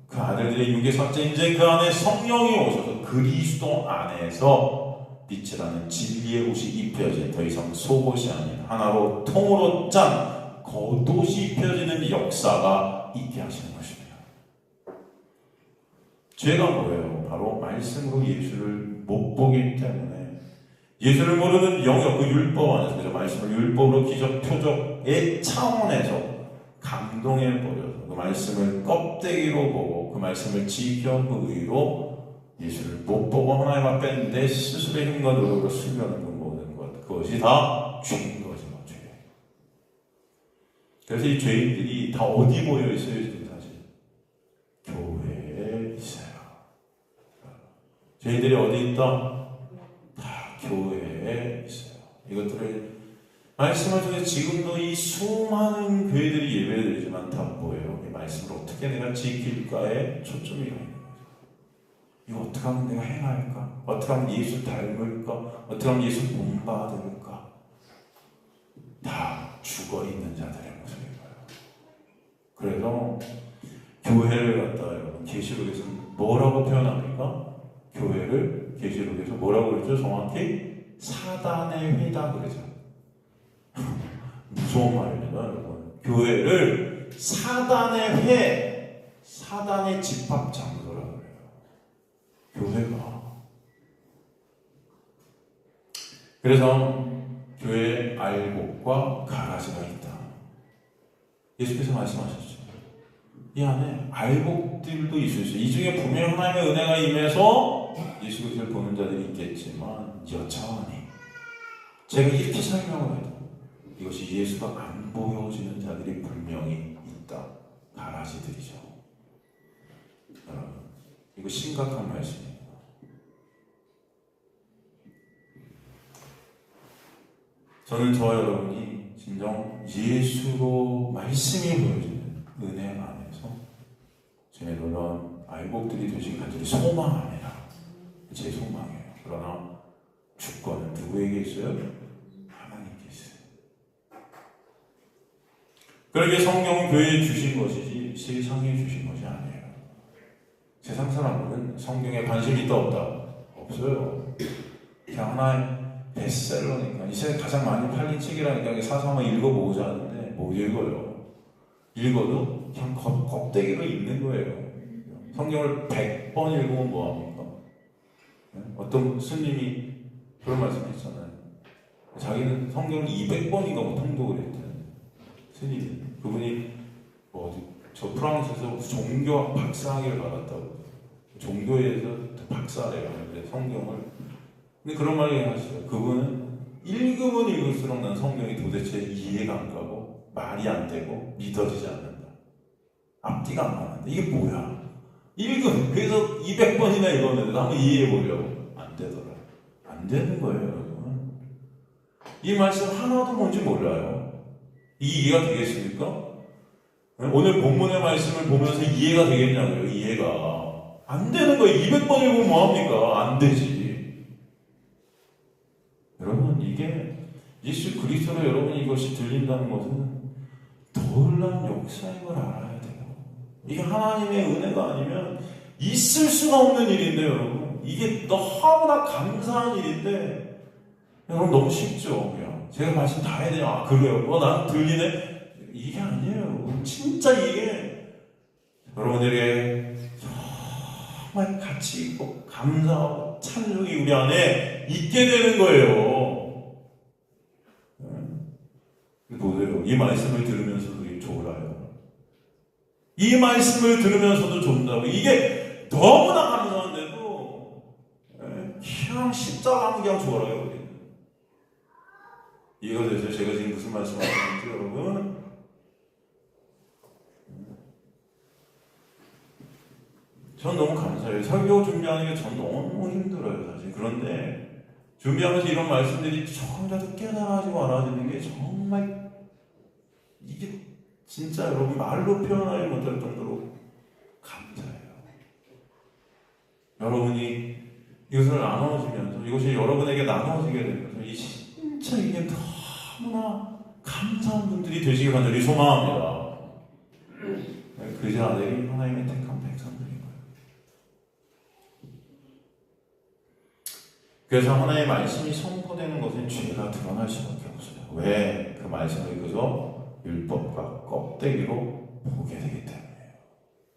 그 아들들의 육의 삭제, 이제 그 안에 성령이 오셔서 그리스도 안에서 빛이라는 진리의 옷이 입혀진, 더 이상 속옷이 아닌 하나로 통으로 짠 겉옷이 입혀지는 역사가 있게 하시는 것입니다. 죄가 뭐예요? 바로 말씀으로 예수를 못 보기 때문에 예수를 모르는 영역, 그 율법 안에서, 그래서 말씀을 율법으로 기적, 표적의 차원에서 감동해버려서 그 말씀을 껍데기로 보고 그 말씀을 지켜 그 의로 예수를 못 보고 하나님 앞에 내 스스로의 힘과 노력으로 쓰려는 그 모든 것, 그것이 다 죄인 거죠. 죄. 그래서 이 죄인들이 다 어디 모여 있어요? 지금 사실 교회에 있어요. 죄인들이 어디 있다? 교회에 있어요. 이것들을 말씀을 통해 지금도 이 수많은 교회들이 예배를 드리지만 다 뭐예요? 이 말씀을 어떻게 내가 지킬까에 초점이 가 있는 거죠. 이거 어떻게 하면 내가 행할까? 어떻게 하면 예수 닮을까? 어떻게 하면 예수 본받을까? 다 죽어 있는 자들입니다. 그래서 교회를 갖다가 여러분 계시록에서 뭐라고 표현합니까? 교회를 계시록에서 뭐라고 그러죠? 정확히 사단의 회다 그러죠. 무서운 말입니다, 여러분. 교회를 사단의 회, 사단의 집합 장소라고 그래요. 교회가. 그래서 교회에 알곡과 가라지가 있다. 예수께서 말씀하셨죠. 이 안에 알곡들도 있을 수 있어요. 이 중에 분명히 하나님의 은혜가 임해서 예수 그리스도를 보는 자들이 있겠지만 여전히 제가 이렇게 설명을 해도 이것이 예수가 안 보여지는 자들이 분명히 있다. 가라지들이죠. 여러분, 이거 심각한 말씀입니다. 저는 저와 여러분이 진정 예수로 말씀이 보여지는 은혜 안에서 주의 놀라운 알곡들이 되시길 간절히 소망합니다. 제 소망이에요. 그러나 주권은 누구에게 있어요? 하나님께 있어요. 그러기에 성경은 교회에 주신 것이지 세상에 주신 것이 아니에요. 세상 사람들은 성경에 관심이 있다 없다? 없어요. 그냥 하나의 베스트셀러니까 이 세상에 가장 많이 팔린 책이라니까 사서 한번 읽어보고자 하는데 못 읽어요. 읽어도 그냥 껍데기로 읽는 거예요. 성경을 100번 읽으면 뭐합니까? 어떤 스님이 그런 말씀 했잖아요. 자기는 성경을 200번인가 통독을 했대요. 스님이. 그분이 저 프랑스에서 종교 박사학위를 받았다고. 종교에서 박사래요. 성경을. 근데 그런 말을 하시죠. 그분은 읽으면 읽을수록 난 성경이 도대체 이해가 안 가고 말이 안 되고 믿어지지 않는다. 앞뒤가 안 맞는다. 이게 뭐야? 그래서 200번이나 읽었는데 한번 이해해 보려고 안 되더라. 안 되는 거예요, 여러분. 이 말씀 하나도 뭔지 몰라요. 이해가 되겠습니까? 오늘 본문의 말씀을 보면서 이해가 되겠냐고요. 이해가 안 되는 거예요. 200번 읽으면 뭐합니까? 안 되지. 여러분, 이게 예수 그리스도로 여러분이 이것이 들린다는 것은 놀라운 역사인 걸 알아야 돼요. 이게 하나님의 은혜가 아니면 있을 수가 없는 일인데, 여러분. 이게 너무나 감사한 일인데, 여러분 너무 쉽죠. 그냥 제가 말씀 다 해야 돼요. 그래요? 난 들리네? 이게 아니에요. 진짜 이게 여러분들에게 정말 가치 있고 감사하고 찬송이 우리 안에 있게 되는 거예요. 보세요. 이 말씀을 들으면서도 졸아요. 이 말씀을 들으면서도 존다고. 이게 너무나 감사한데도 그냥 십자가 그냥 졸아요. 이해가 되세요? 제가 지금 무슨 말씀하시는지 여러분? 전 너무 감사해요. 설교 준비하는 게 전 너무 힘들어요, 사실. 그런데 준비하면서 이런 말씀들이 조금이라도 깨달아지고 알아지는 게 정말 이게 진짜 여러분 말로 표현하지 못할 정도로 감사해요. 여러분이 이것을 나눠지면서 이것이 여러분에게 나눠지게 되면서 진짜 이게 너무나 감사한 분들이 되시길 간절히 소망합니다. 그 자들이 하나님의 택한 백성들인 거예요. 그래서 하나님의 말씀이 선포되는 것은 죄가 드러날 수밖에 없어요. 왜? 그 말씀을 그저 율법과 껍데기로 보게 되기 때문이에요.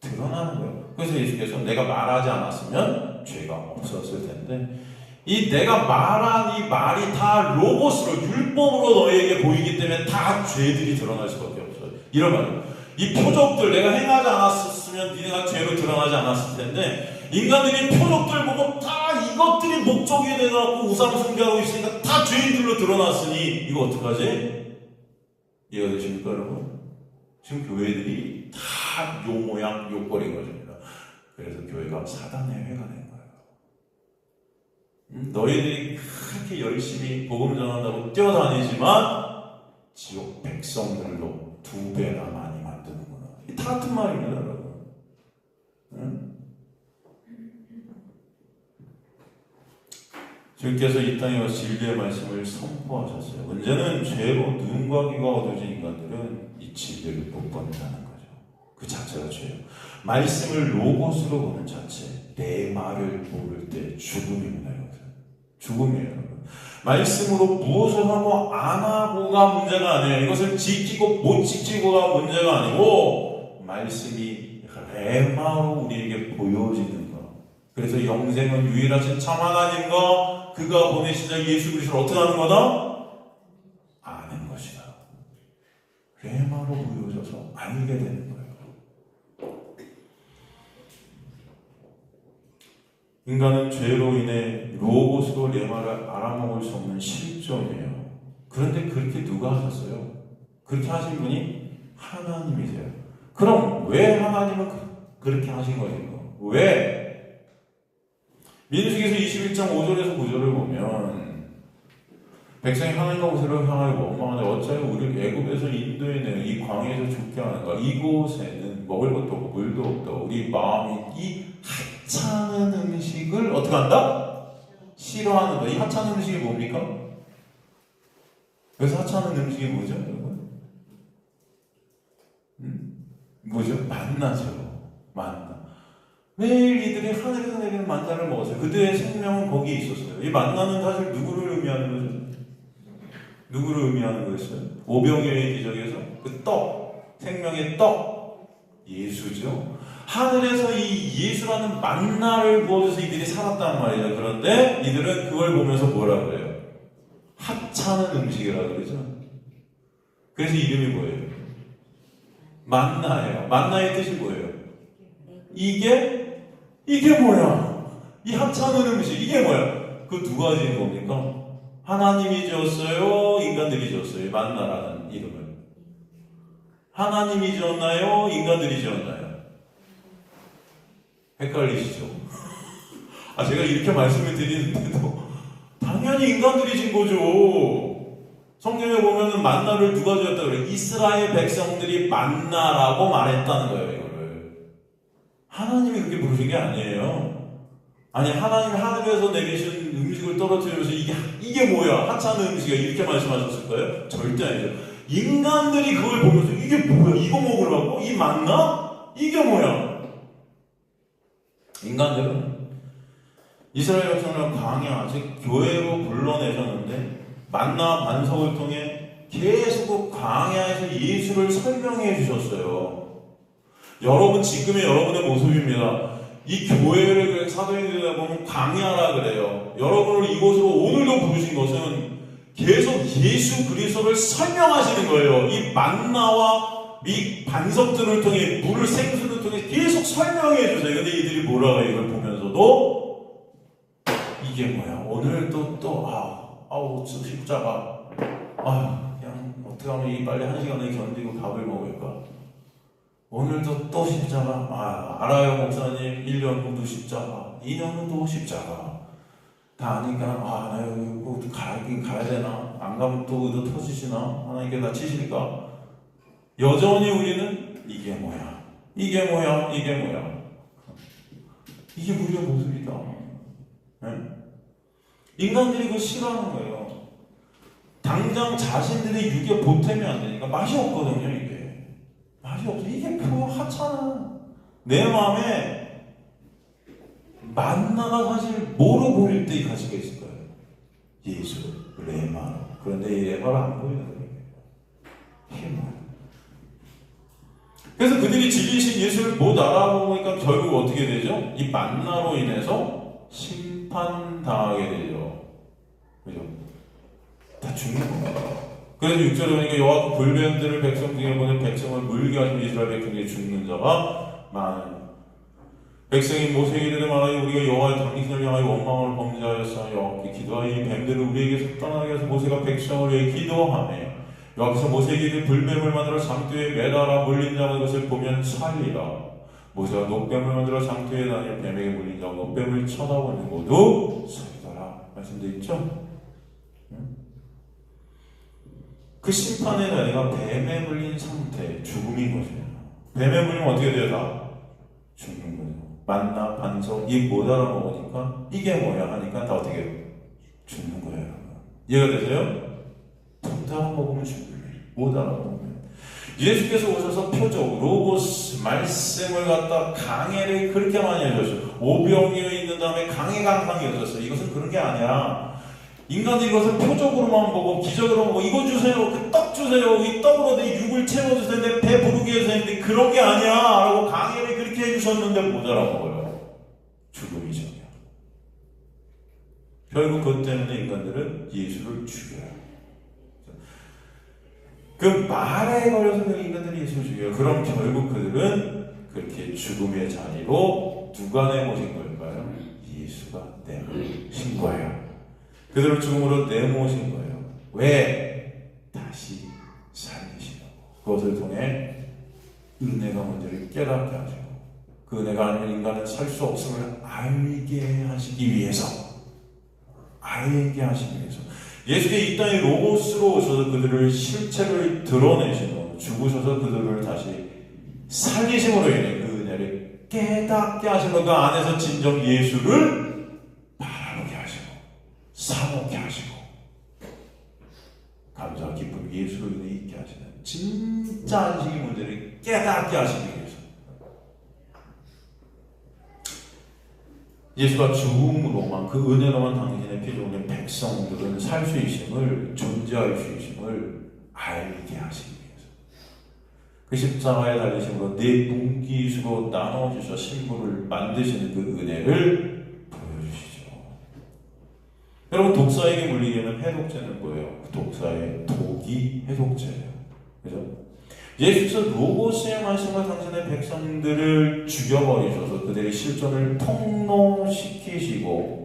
드러나는 거예요. 그래서 예수께서 내가 말하지 않았으면 죄가 없었을 텐데 이 내가 말한 이 말이 다 로고스로 율법으로 너희에게 보이기 때문에 다 죄들이 드러날 수밖에 없어요. 이런 말이에요. 이 표적들 내가 행하지 않았으면 니네가 죄로 드러나지 않았을 텐데 인간들이 표적들 보고 다 이것들이 목적이 돼갖고 우상 숭배하고 있으니까 다 죄인들로 드러났으니 이거 어떡하지? 이해가 되십니까 여러분? 지금 교회들이 다 요 모양 요 꼴인 것입니다. 그래서 교회가 사단의 회가 된 거예요. 너희들이 그렇게 열심히 복음 전한다고 뛰어다니지만 지옥 백성들로 2배나 많이 만드는구나. 이 다 같은 말입니다, 여러분. 주께서 이 땅에 와서 진리의 말씀을 선포하셨어요. 문제는 죄로 눈과 귀가 어두워진 인간들은 이 진리를 못 본다는 거죠. 그 자체가 죄예요. 말씀을 로고스로 보는 자체, 내 말을 모를 때 죽음입니다. 죽음이에요. 말씀으로 무엇을 하고 안 하고가 문제가 아니에요. 이것을 지키고 못 지키고가 문제가 아니고 말씀이 레마로 우리에게 보여지는 것. 그래서 영생은 유일하신 참 하나님과 그가 보내시자 예수 그리스도를 어떻게 하는 거다? 아는 것이다. 레마로 보여져서 알게 되는 거예요. 인간은 죄로 인해 로고스로 레마를 알아먹을 수 없는 실존이에요. 그런데 그렇게 누가 하셨어요? 그렇게 하신 분이 하나님이세요. 그럼 왜 하나님은 그렇게 하신 거예요? 왜? 민수기서 21장 5절에서 9절을 보면 백성이 하나님과 모세를 향하여 원망하되 어찌하여 우리를 애굽에서 인도해내는 이 광야에서 죽게 하는가? 이곳에는 먹을 것도 없고 물도 없다. 우리 마음이 이 하찮은 음식을 어떻게 한다? 싫어하는다. 이 하찮은 음식이 뭡니까? 그래서 하찮은 음식이 뭐죠, 여러분? 뭐죠? 만나죠. 만나. 매일 이들이 하늘에서 내리는 만나를 먹었어요. 그들의 생명은 거기에 있었어요. 이 만나는 사실 누구를 의미하는 거죠? 누구를 의미하는 거였어요? 오병이어의 기적에서 그 떡, 생명의 떡, 예수죠. 하늘에서 이 예수라는 만나를 부어줘서 이들이 살았단 말이죠. 그런데 이들은 그걸 보면서 뭐라 그래요? 하찮은 음식이라고 그러죠. 그래서 이름이 뭐예요? 만나예요. 만나의 뜻이 뭐예요? 이게 뭐야? 이 하찮은 음식, 이게 뭐야? 그거 누가 지은 겁니까? 하나님이 지었어요? 인간들이 지었어요? 만나라는 이름을. 하나님이 지었나요? 인간들이 지었나요? 헷갈리시죠? 제가 이렇게 말씀을 드리는데도 당연히 인간들이 진 거죠. 성경에 보면은 만나를 누가 지었다 그래요? 이스라엘 백성들이 만나라고 말했다는 거예요, 이거를. 하나님이 그렇게 부르신 게 아니에요. 아니, 하나님이 하늘에서 내리신 음식을 떨어뜨리면서 이게 뭐야? 하찮은 음식이야. 이렇게 말씀하셨을까요? 절대 아니죠. 인간들이 그걸 보면서 이게 뭐야? 이거 먹으라고? 이 만나? 이게 뭐야? 인간들은 이스라엘 백성을 광야, 즉 교회로 불러내셨는데 만나 반석을 통해 계속 그 광야에서 예수를 설명해 주셨어요. 여러분, 지금의 여러분의 모습입니다. 이 교회를 사도행전에 보면 광야라 그래요. 여러분을 이곳으로 오늘도 부르신 것은 계속 예수 그리스도를 설명하시는 거예요. 이 만나와 이 반석들을 통해, 물을 생수를 통해 계속 설명해 주세요. 근데 이들이 뭐라고 이걸 보면서도 이게 뭐야? 오늘도 아우 십자가, 그냥 어떻게 하면 이 빨리 1시간을 견디고 밥을 먹을까? 오늘도 또 십자가. 알아요, 목사님. 1년 후도 십자가, 2년 후도 십자가. 다 아니까 나 여기 뭐 가긴 가야 되나? 안 가면 또 의도 터지시나? 하나님께 나 치실까? 여전히 우리는 이게 뭐야? 이게 우리의 모습이다. 네? 인간들이 그걸 싫어하는 거예요. 당장 자신들의 육에 보탬이 안 되니까 맛이 없거든요. 이게 맛이 없어. 이게 표 하찮아. 내 마음에 만나가 사실 뭐로 보일 때 이 가치가 있을 거예요? 예수, 레마. 그런데 이 레마를 안 보이는 거예요. 힘을. 그래서 그들이 즐기신 예수를 못 알아보니까 결국 어떻게 되죠? 이 만나로 인해서 심판당하게 되죠. 그죠? 다 죽는 거예요. 그래서 6절에 보니까 여호와께서 불뱀들을 백성 중에 보내 백성을 물게 하시면 이스라엘 백성 중에 죽는 자가 많으니 백성이 모세에게 이르되 말하여 우리가 여호와의 당신을 향하여 원망을 범죄하였사오니 여호와께 기도하여 이 뱀들을 우리에게서 떠나게 해서 모세가 백성을 위해 기도하며 여기서 모세에게 이르되 불뱀을 만들어 장대에 매달아 물린 자가 그것을 보면 살리라. 모세가 녹뱀을 만들어 장대에 다니며 뱀에게 물린 자가 녹뱀을 쳐다보는 모두 살리더라. 말씀되어 있죠? 그 심판의 자리가 뱀에 물린 상태, 죽음인 거죠. 뱀에 물리면 어떻게 돼요? 다 죽는 거죠. 만나, 반석, 이 못 알아먹으니까 이게 뭐야 하니까 다 어떻게 해요? 죽는 거예요. 이해가 되세요? 못 알아먹으면 죽는 거예요. 못 알아먹으면. 예수께서 오셔서 표적, 로고스, 말씀을 갖다 강해를 그렇게 많이 해줬어요. 오병이어 있는 다음에 강해강상이 해줬어요. 이것은 그런 게 아니야. 인간들이 이것을 표적으로만 보고 기적으로만 보고 이거 주세요, 그 떡 주세요, 이 떡으로 내 육을 채워주세요, 내 배 부르게 해서 했는데 그런 게 아니야 라고 강해를 그렇게 해주셨는데 못 알아먹어요. 죽음이 정이야. 결국 그것 때문에 인간들은 예수를 죽여요. 그 말에 걸려서 그 인간들이 예수를 죽여요. 그럼 결국 그들은 그렇게 죽음의 자리로 누가 내모신 걸까요? 예수가 내모신 거예요. 그들을 죽음으로 내모신 거예요. 왜? 다시 살리시라고. 그것을 통해 은혜가 문제를 깨닫게 하시고 그 은혜가 아니면 인간은 살 수 없음을 알게 하시기 위해서 예수님이 이 땅에 로고스로 오셔서 그들을 실체를 드러내시고 죽으셔서 그들을 다시 살리심으로 인해 그 은혜를 깨닫게 하시고 그 안에서 진정 예수를 바라보게 하시고 사모게 하시고 감사와 기쁨 예수로 인해 있게 하시는 진짜 안식의 문제를 깨닫게 하시기 위해서 예수가 죽음으로만 그 은혜로만 당신의 피로 오는 백성들은 살 수 있음을 존재할 수 있음을 알게 하시기 위해서 그 십자가에 달리심으로 네 분기수로 나눠주셔 신부를 만드시는 그 은혜를 보여주시죠. 여러분 독사에게 물리게 하는 해독제는 뭐예요? 그 독사의 독이 해독제예요. 그죠? 예수께서 로고스의 말씀과 당신의 백성들을 죽여버리셔서 그들의 실존을 통로시키시고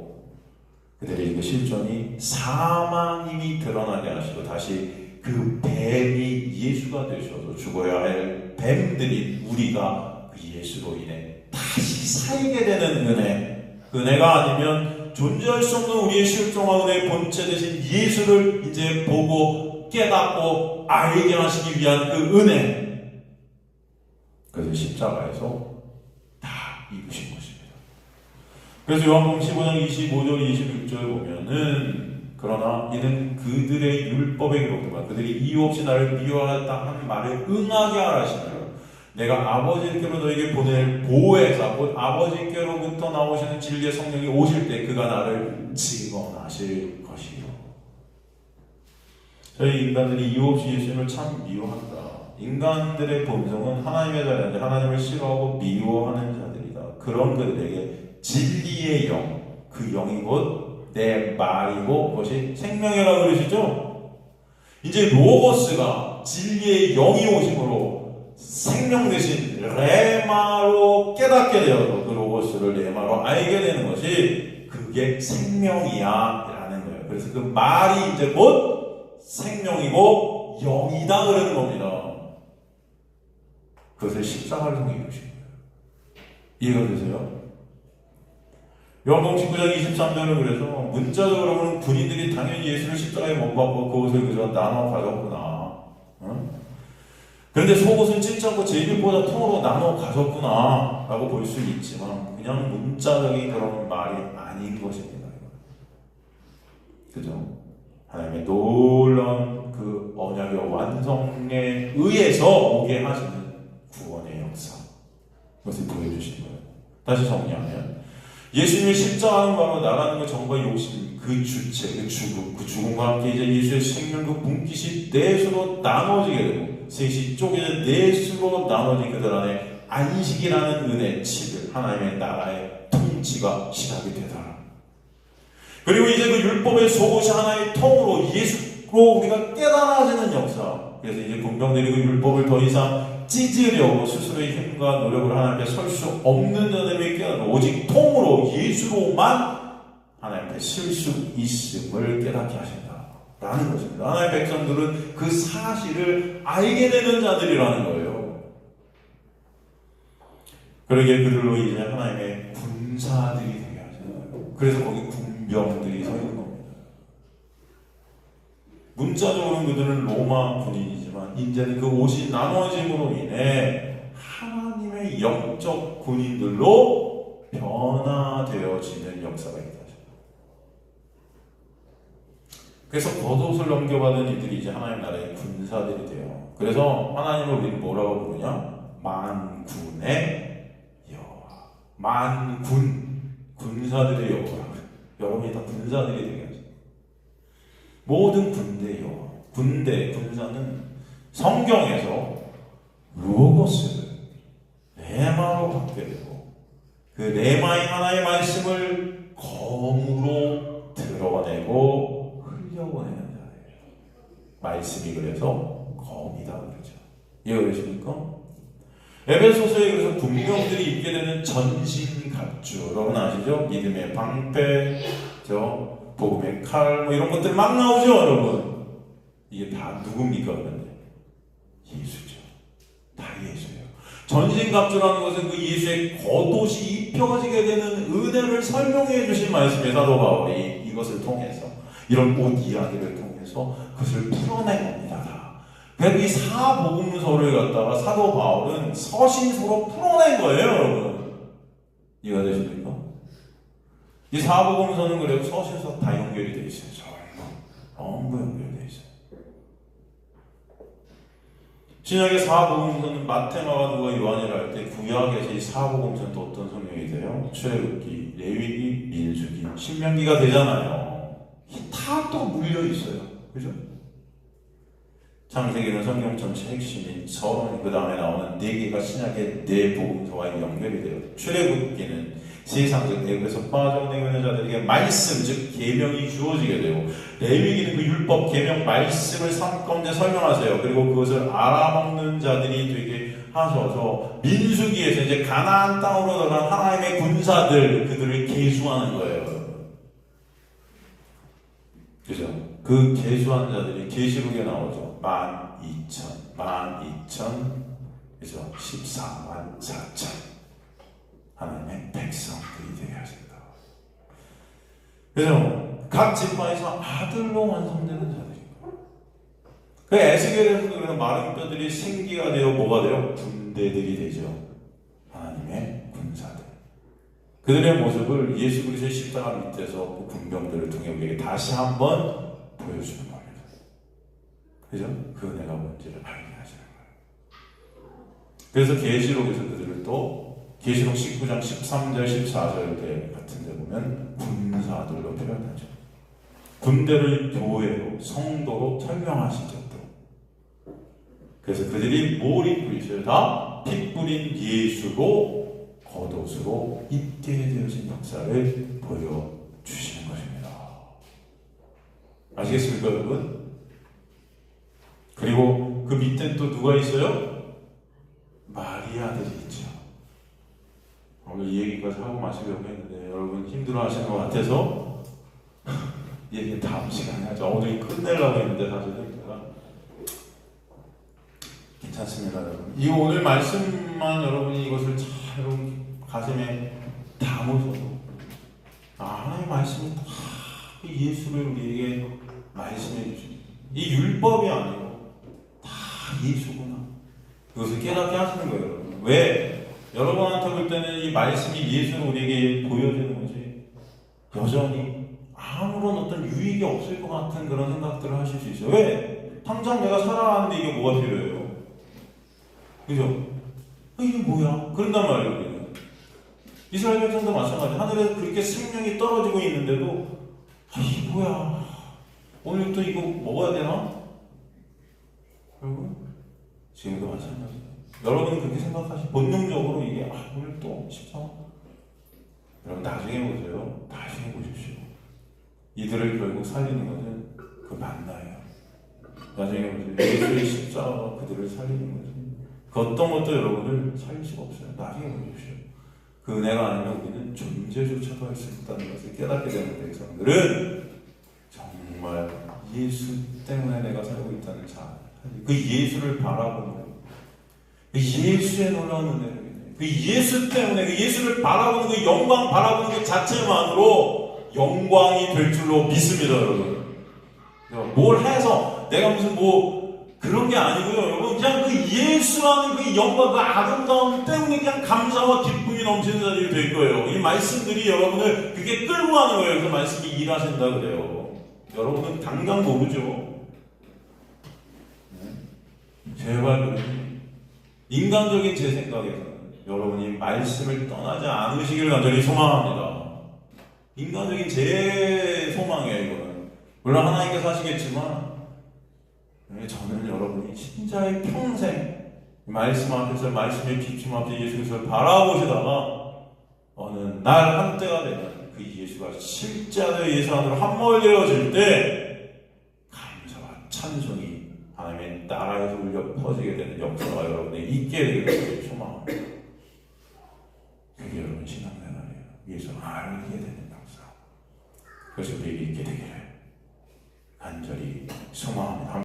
그들의 그 실존이 사망임이 드러나게 하시고 다시 그 뱀이 예수가 되셔서 죽어야 할 뱀들이 우리가 그 예수로 인해 다시 살게 되는 은혜, 그 은혜가 아니면 존재할 수 없는 우리의 실존과 은혜의 본체 되신 예수를 이제 보고 깨닫고 알게 하시기 위한 그 은혜, 그것을 십자가에서 다 이루신 것입니다. 그래서 요한복음 15장 25절 26절 보면은 그러나 이는 그들의 율법에 기록되고 그들이 이유 없이 나를 미워하였다 하는 말을 응하게 하시나요? 내가 아버지께로 너에게 보낼 보혜사 곧 아버지께로부터 나오시는 진리의 성령이 오실 때 그가 나를 증언하실 것이요. 저희 인간들이 이유 없이 예수님을 참 미워한다. 인간들의 본성은 하나님의 자녀인데 하나님을 싫어하고 미워하는 자들이다. 그런 그들에게 진리의 영, 그 영이 곧 내 말이고 그것이 생명이라고 그러시죠? 이제 로고스가 진리의 영이 오심으로 생명 대신 레마로 깨닫게 되어서 그 로고스를 레마로 알게 되는 것이 그게 생명이야 라는 거예요. 그래서 그 말이 이제 곧 생명이고 영이다 그러는 겁니다. 그것을 십자가를 통해 이루신 거예요. 이해가 되세요? 요한복음 19장 23절은 그래서 문자적으로는 군인들이 당연히 예수를 십자가에 못 박고 그것을 그저 나눠 가졌구나. 그런데 속옷은 찢지 않고 제일보다 통으로 나눠 가졌구나 라고 볼 수 있지만 그냥 문자적인 그런 말이 아닌 것입니다. 그죠? 하나님의 놀라운 그 언약의 완성에 의해서 오게 하시는 구원의 역사, 그것을 보여주신 거예요. 다시 정리하면 예수님의 십자가는 바로 나라는 것 정과 욕심, 그 주체, 그 죽음과 함께 이제 예수의 생명 그 분깃이 넷으로 나눠지게 되고 셋이 쪼개져 넷으로 나눠진 그들 안에 안식이라는 은혜, 칩을 하나님의 나라의 통치가 시작이 되더라. 그리고 이제 그 율법의 속옷이 하나의 통으로 예수로 우리가 깨달아지는 역사. 그래서 이제 군병들이 그 율법을 더 이상 찢으려고 스스로의 힘과 노력을 하나님 앞에 설 수 없는 자들에게 깨닫고 오직 통으로 예수로만 하나님 앞에 설 수 있음을 깨닫게 하신다 라는 것입니다. 하나님의 백성들은 그 사실을 알게 되는 자들이라는 거예요. 그러기에 그들로 이제 하나님의 군사들이 되게 하시는 거예요. 그래서 거기 군병들이 서 있는 겁니다. 문자적으로는 그들은 로마 군인이지만 이제는 그 옷이 나눠짐으로 인해 하나님의 영적 군인들로 변화되어지는 역사가 있다. 그래서 겉옷을 넘겨받은 이들이 이제 하나님 나라의 군사들이 돼요. 그래서 하나님을 우리는 뭐라고 부르냐? 만군의 여호와. 군사들의 여호와. 여러분이 다 군사들이 되겠죠. 모든 군대의 여호와. 군사는 성경에서 로고스를 레마로 받게 되고 그 레마의 하나의 말씀을 검으로 드러내고 흘려보내는 자예요. 말씀이 그래서 검이다 그러죠. 이해되십니까? 에베소서에 그래서 군병들이 입게 되는 전신갑주, 여러분 아시죠? 믿음의 방패, 복음의 칼, 이런 것들 막 나오죠, 여러분. 이게 다 누굽니까, 그런데? 예수죠. 다 예수예요. 전신갑주라는 것은 그 예수의 겉옷이 입혀지게 되는 은혜를 설명해 주신 말씀의 사도 바울이 이것을 통해서, 이런 옷 이야기를 통해서 그것을 풀어낸 겁니다. 그래서 이 사복음서를 갖다가 사도 바울은 서신서로 풀어낸 거예요, 여러분. 이해가 되십니까? 이 사복음서는 그래도 서신서 다 연결이 되어 있어요. 전부 연결되어 있어요. 신약의 사복음서는 마태, 마가, 누가, 요한이라 할 때 구약에서 이 사복음서는 또 어떤 성경이 돼요? 출애굽기, 레위기, 민수기, 신명기가 되잖아요. 다 또 물려 있어요. 그죠? 창세기는 성경 전체 핵심인 서론, 그 다음에 나오는 네 개가 신약의 네 복음서와 연결이 돼요. 출애굽기는 세상적 애굽에서 빠져나오는 자들에게 말씀, 즉 계명이 주어지게 되고, 레위기는 그 율법, 계명, 말씀을 삶 가운데 설명하세요. 그리고 그것을 알아먹는 자들이 되게 하셔서 민수기에서 이제 가나안 땅으로 들어간 하나님의 군사들, 그들을 계수하는 거예요. 그죠? 그 계수한 자들이 계시록에 나오죠. 12,000, 그죠? 14만 4천 하나님의 백성들이 되게 하신다. 그래서 각 지파에서 아들로 완성되는 자들이고, 그 에스겔에서도 그래서 마른 뼈들이 생기가 되어 뭐가 돼요? 군대들이 되죠. 하나님의 군사들. 그들의 모습을 예수 그리스도의 십자가 밑에서 그 군병들을 통해 우리에게 다시 한번 보여주는 겁니다. 그죠? 그 은혜가 뭔지를 발견하시는 거예요. 그래서 계시록에서 그들을 또 계시록 19장 13절 14절 때 같은 데 보면 군사들로 표현하죠. 군대를 교회로, 성도로 설명하시죠. 또. 그래서 그들이 뭘 입고 있어요? 다 피 뿌린 예수로 겉옷으로 입게 되어진 역사를 보여주시는 것입니다. 아시겠습니까, 여러분? 그리고 그 밑에 또 누가 있어요? 마리아들이 있죠. 오늘 이 얘기까지 하고 마시려고 했는데 여러분 힘들어 하시는 것 같아서 이 얘기 다음 시간에 하죠. 오늘 끝내려고 했는데 사실은 제가 괜찮습니다, 여러분. 이 오늘 말씀만 여러분이 이것을 잘 가슴에 담으셔도 하나님의 말씀이 다 예수를 우리에게 말씀해 주십니다. 이 율법이 아니고 다 예수구나. 그것을 깨닫게 하시는 거예요, 여러분. 왜? 여러분한테 볼 때는 이 말씀이 예수를 우리에게 보여주는 거지. 여전히 아무런 어떤 유익이 없을 것 같은 그런 생각들을 하실 수 있어요. 왜? 당장 내가 살아가는데 이게 뭐가 필요해요? 그죠? 이게 뭐야? 그런단 말이에요. 이스라엘 백성도 마찬가지. 하늘에서 그렇게 생명이 떨어지고 있는데도 이게 뭐야? 오늘 또 이거 먹어야 되나? 여러분 지금도 마찬가지. 여러분은 그렇게 생각하시 본능적으로 이게 오늘 또 14만. 여러분 나중에 보세요. 나중에 보십시오. 이들을 결국 살리는 것은 그 만나예요. 나중에 보세요. 예수의 십자가가 그들을 살리는 거지. 그 어떤 것도 여러분을 살릴 수가 없어요. 나중에 보십시오. 그 은혜가 아니면 우리는 존재조차도 할 수 있다는 것을 깨닫게 되는 백성들은 정말 예수 때문에 내가 살고 있다는 그 예수를 바라보는 거예요. 그 예수의 놀라운 은혜를, 그 예수 때문에 그 예수를 바라보는 그 영광 바라보는 그 자체만으로 영광이 될 줄로 믿습니다, 여러분. 뭘 해서 내가 무슨 그런 게 아니고요, 여러분. 그냥 그 예수라는 그 영광, 그 아름다움 때문에 그냥 감사와 기쁨이 넘치는 자들이 될 거예요. 이 말씀들이 여러분을 그게 끌고 가는 거예요. 그래서 말씀이 일하신다 그래요. 여러분은 당장 모르죠. 네? 제발 그러니 인간적인 제 생각에서는 여러분이 말씀을 떠나지 않으시길 간절히 소망합니다. 인간적인 제 소망이에요. 이거는 물론 하나님께서 하시겠지만 저는 여러분이 진짜의 평생 말씀 앞에서 말씀의 비춤 앞에 예수 그리스도를 바라보시다가 어느 날 한때가 되면 그 예수가 실제로 예수 안으로 한몸을 되어질 때 감사와 찬송이 하나님의 나라에서 울려 퍼지게 되는 역사가 여러분에게 있게 되기를 소망합니다. 그게 여러분 신앙생활이에요. 예수 알게 되는 역사. 그래서 우리에게 있게 되기를 간절히 소망합니다.